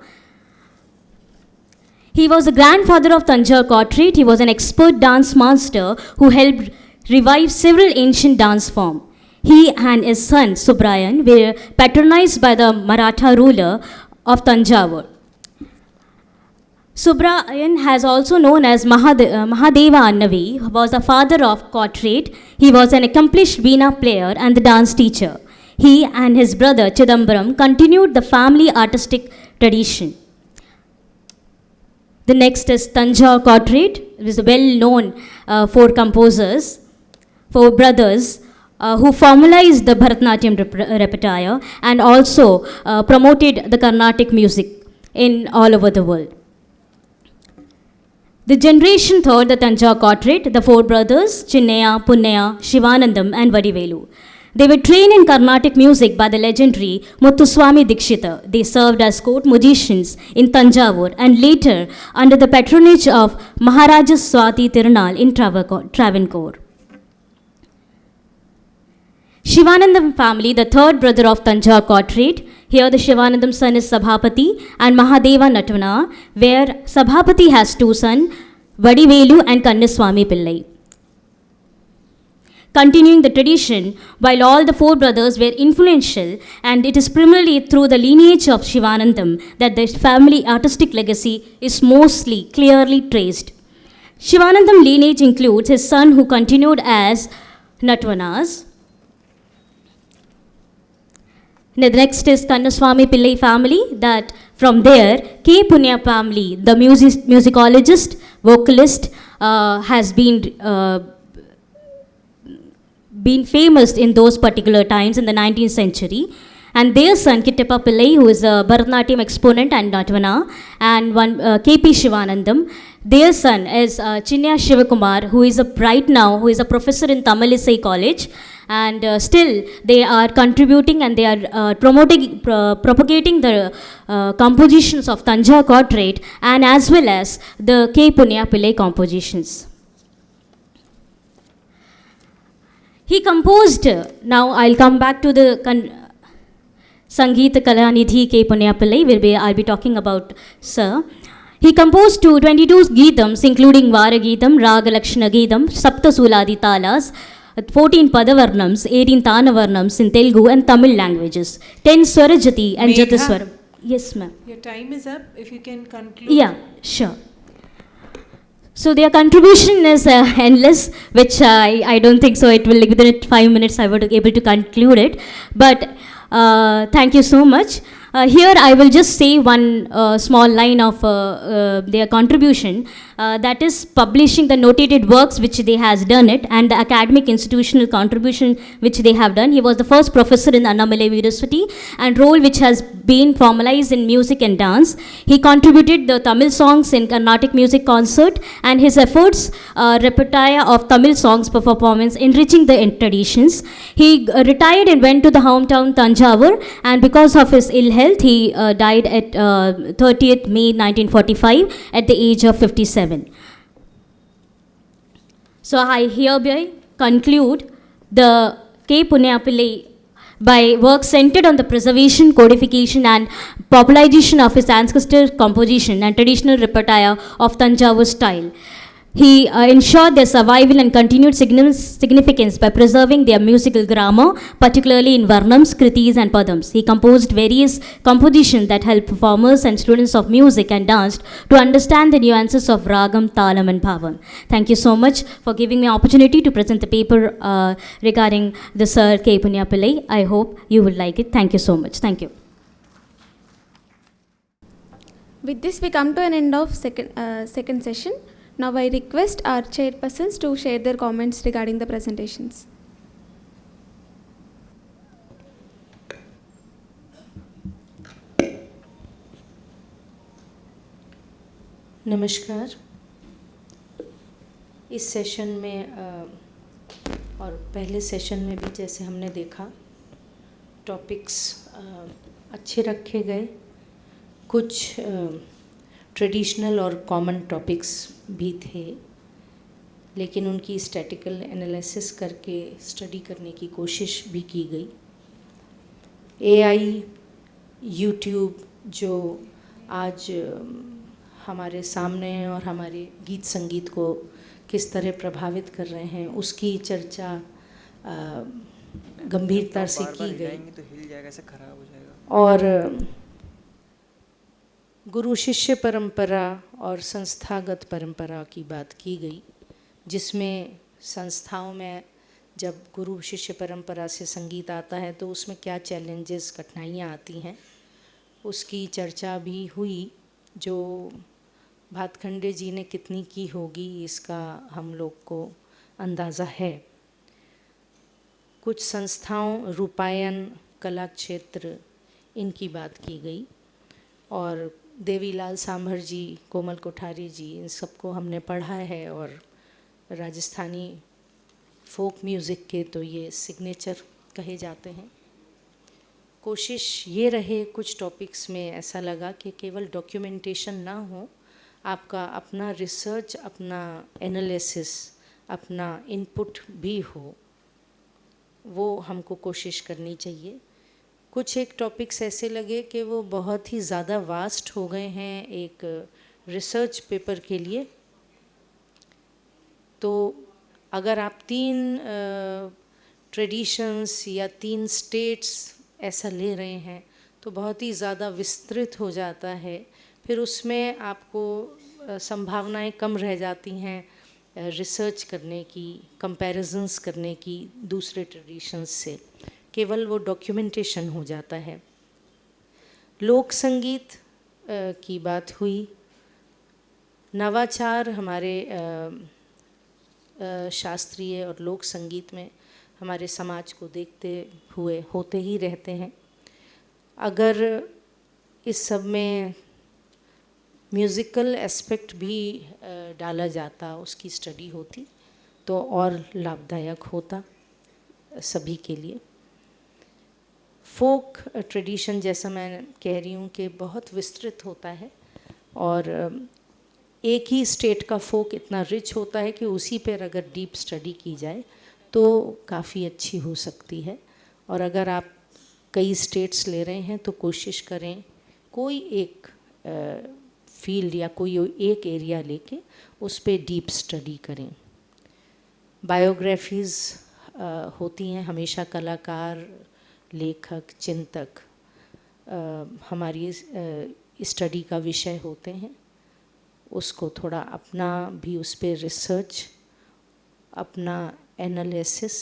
He was the grandfather of Tanjore Quadrate. He was an expert dance master who helped revive several ancient dance forms. He and his son Subrayan were patronized by the Maratha ruler of Tanjavur. Subrayan, has also known as Mahadeva Annavi, was the father of Carteret. He was an accomplished veena player and the dance teacher. He and his brother Chidambaram continued the family artistic tradition. The next is Tanjore Carteret. It is a well-known four brothers who formalized the Bharatanatyam repertoire and also promoted the Carnatic music in all over the world. The generation third, the Tanjore Carteret, the four brothers, Chinnaya, Punnaya, Shivanandam and Vadivelu. They were trained in Carnatic music by the legendary Muthuswami Dikshita. They served as court musicians in Tanjavur and later under the patronage of Maharaja Swati Tirunal in Travancore. Shivanandam family, the third brother of Tanjore Carteret. Here the Shivanandam son is Sabhapati and Mahadeva Natwana, where Sabhapati has two sons, Vadivelu and Kannaswami Pillai. Continuing the tradition, while all the four brothers were influential, and it is primarily through the lineage of Shivanandam that the family artistic legacy is mostly clearly traced. Shivanandam lineage includes his son who continued as Natwanas. The next is Kannaswami Pillai family, that from there, K. Punya family, the musicologist, vocalist, has been famous in those particular times in the 19th century. And their son Kittappa Pillai, who is a Bharatanatyam exponent and Natvana, and one K.P. Shivanandam. Their son is Chinnaya Shivakumar, who is who is a professor in Tamilisai College. And still they are contributing and they are propagating the compositions of Tanjore Carteret and as well as the K. Punya Pillai compositions. He composed, now I'll come back to the Sangeeta Kalanidhi K. Punya Pillai, where I'll be talking about Sir. He composed 22 Geetams, including Vara Geetam, Raga Lakshana Geetam, Sapta Suladi Talas, 14 Padavarnams, 18 Tanavarnams in Telugu and Tamil languages, 10 Swarajati and Jataswaram. Yes, ma'am. Your time is up. If you can conclude. Yeah, sure. So their contribution is endless, which I don't think so. It will, within 5 minutes, I would be able to conclude it. But thank you so much. Here I will just say one small line of their contribution, that is publishing the notated works which they has done it and the academic institutional contribution which they have done. He was the first professor in Annamalai University and role which has been formalized in music and dance. He contributed the Tamil songs in Carnatic music concert and his efforts repertoire of Tamil songs for performance enriching the traditions. He retired and went to the hometown Tanjavur, and because of his ill health he died at 30th May 1945 at the age of 57. So I hereby conclude the K. Punya Pillai by work centered on the preservation, codification and popularization of his ancestral composition and traditional repertoire of Tanjavur style. He ensured their survival and continued significance by preserving their musical grammar, particularly in Varnams, Kritis and Padams. He composed various compositions that help performers and students of music and dance to understand the nuances of Ragam, Talam and Bhavam. Thank you so much for giving me opportunity to present the paper regarding the Sir K. Punya Pillai. I hope you will like it. Thank you so much. Thank you. With this we come to an end of second session. Now I request our chairpersons to share their comments regarding the presentations. नमस्कार। इस session में और पहले session में भी जैसे हमने देखा टॉपिक्स अच्छे रखे गए, कुछ ट्रेडिशनल और कॉमन टॉपिक्स भी थे, लेकिन उनकी स्टैटिकल एनालिसिस करके स्टडी करने की कोशिश भी की गई। एआई, यूट्यूब जो आज हमारे सामने हैं और हमारे गीत संगीत को किस तरह प्रभावित कर रहे हैं, उसकी चर्चा गंभीरता से की गई। और गुरु शिष्य परंपरा और संस्थागत परंपरा की बात की गई, जिसमें संस्थाओं में जब गुरु शिष्य परंपरा से संगीत आता है तो उसमें क्या चैलेंजेस, कठिनाइयाँ आती हैं, उसकी चर्चा भी हुई। जो भातखंडे जी ने कितनी की होगी इसका हम लोग को अंदाज़ा है। कुछ संस्थाओं, रूपायन, कला क्षेत्र, इनकी बात की गई। और देवीलाल सांभर जी, कोमल कोठारी जी, इन सबको हमने पढ़ा है और राजस्थानी फोक म्यूज़िक के तो ये सिग्नेचर कहे जाते हैं। कोशिश ये रहे कुछ टॉपिक्स में ऐसा लगा कि केवल डॉक्यूमेंटेशन ना हो, आपका अपना रिसर्च, अपना एनालिसिस, अपना इनपुट भी हो, वो हमको कोशिश करनी चाहिए। कुछ एक टॉपिक्स ऐसे लगे कि वो बहुत ही ज़्यादा वास्ट हो गए हैं एक रिसर्च पेपर के लिए। तो अगर आप 3 ट्रेडिशंस या 3 स्टेट्स ऐसा ले रहे हैं तो बहुत ही ज़्यादा विस्तृत हो जाता है, फिर उसमें आपको संभावनाएं कम रह जाती हैं रिसर्च करने की, कंपैरिजंस करने की दूसरे ट्रेडिशंस से, केवल वो डॉक्यूमेंटेशन हो जाता है। लोक संगीत की बात हुई। नवाचार हमारे शास्त्रीय और लोक संगीत में हमारे समाज को देखते हुए होते ही रहते हैं। अगर इस सब में म्यूज़िकल एस्पेक्ट भी डाला जाता, उसकी स्टडी होती तो और लाभदायक होता सभी के लिए। फोक ट्रेडिशन, जैसा मैं कह रही हूँ कि बहुत विस्तृत होता है और एक ही स्टेट का फोक इतना रिच होता है कि उसी पर अगर डीप स्टडी की जाए तो काफ़ी अच्छी हो सकती है। और अगर आप कई स्टेट्स ले रहे हैं तो कोशिश करें कोई एक फील्ड या कोई एक एरिया लेके उस पर डीप स्टडी करें। बायोग्राफीज़ होती हैं हमेशा, कलाकार, लेखक, चिंतक हमारी स्टडी का विषय होते हैं। उसको थोड़ा अपना भी उस पर रिसर्च, अपना एनालिसिस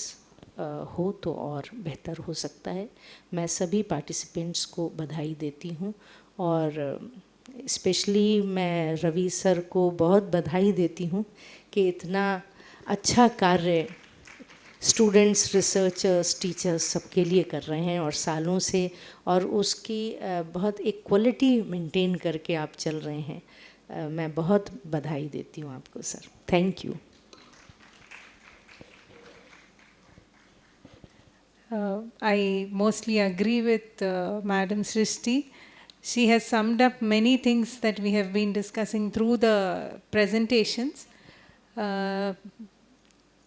हो तो और बेहतर हो सकता है। मैं सभी पार्टिसिपेंट्स को बधाई देती हूँ और स्पेशली मैं रवि सर को बहुत बधाई देती हूँ कि इतना अच्छा कार्य स्टूडेंट्स, रिसर्चर्स, टीचर्स सबके लिए कर रहे हैं और सालों से, और उसकी बहुत एक क्वालिटी मेंटेन करके आप चल रहे हैं। मैं बहुत बधाई देती हूँ आपको sir. Thank you. I mostly agree with Madam Srishti. She has summed up many things that we have been discussing through the presentations.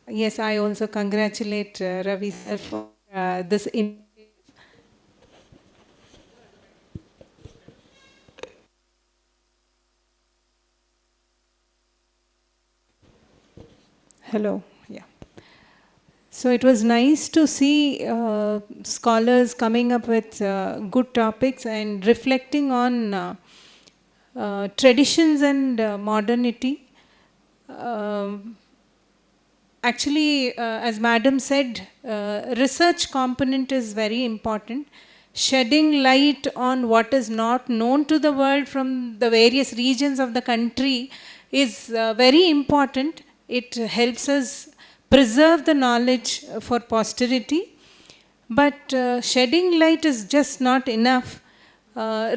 Yes, I also congratulate Ravi sir for this. Hello. Yeah. So it was nice to see scholars coming up with good topics and reflecting on traditions and modernity. Actually, as Madam said, research component is very important. Shedding light on what is not known to the world from the various regions of the country is very important. It helps us preserve the knowledge for posterity. But shedding light is just not enough.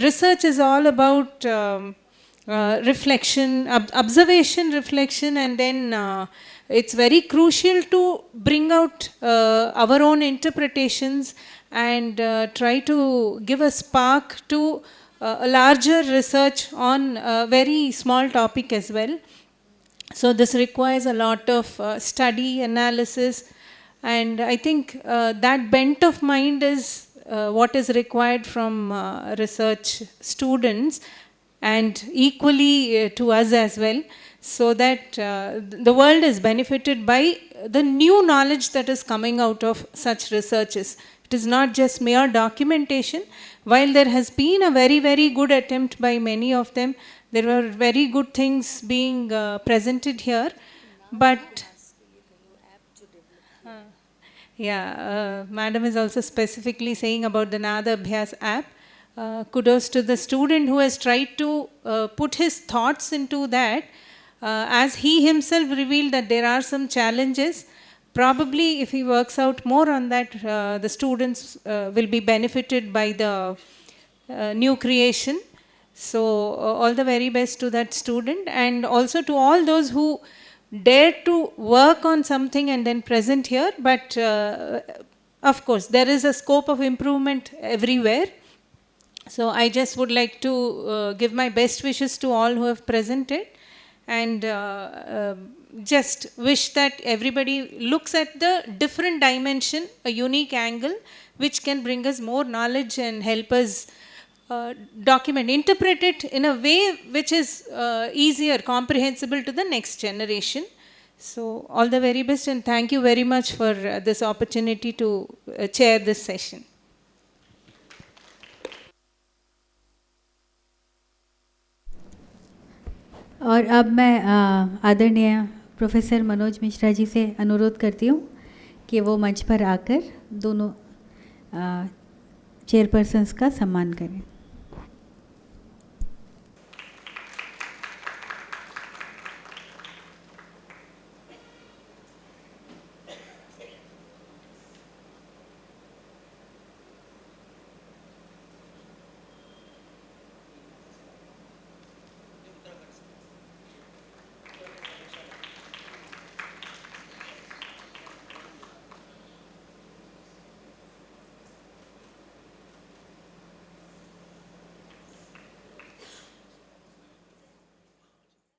Research is all about reflection, observation, reflection, and then it's very crucial to bring out our own interpretations and try to give a spark to a larger research on a very small topic as well. So this requires a lot of study, analysis, and I think that bent of mind is what is required from research students and equally to us as well. so that the world is benefited by the new knowledge that is coming out of such researches. It is not just mere documentation. While there has been a very, very good attempt by many of them, there were very good things being presented here, but Madam is also specifically saying about the Naad Abhyas app. Kudos to the student who has tried to put his thoughts into that. As he himself revealed that there are some challenges, probably if he works out more on that, the students will be benefited by the new creation. So all the very best to that student, and also to all those who dare to work on something and then present here. But of course, there is a scope of improvement everywhere. So I just would like to give my best wishes to all who have presented, and just wish that everybody looks at the different dimension, a unique angle, which can bring us more knowledge and help us document, interpret it in a way which is easier, comprehensible to the next generation. So all the very best, and thank you very much for this opportunity to chair this session. और अब मैं आदरणीय professor Manoj Mishra ji से अनुरोध करती हूँ कि वो मंच पर आकर दोनों चेयरपर्सन्स का सम्मान करें.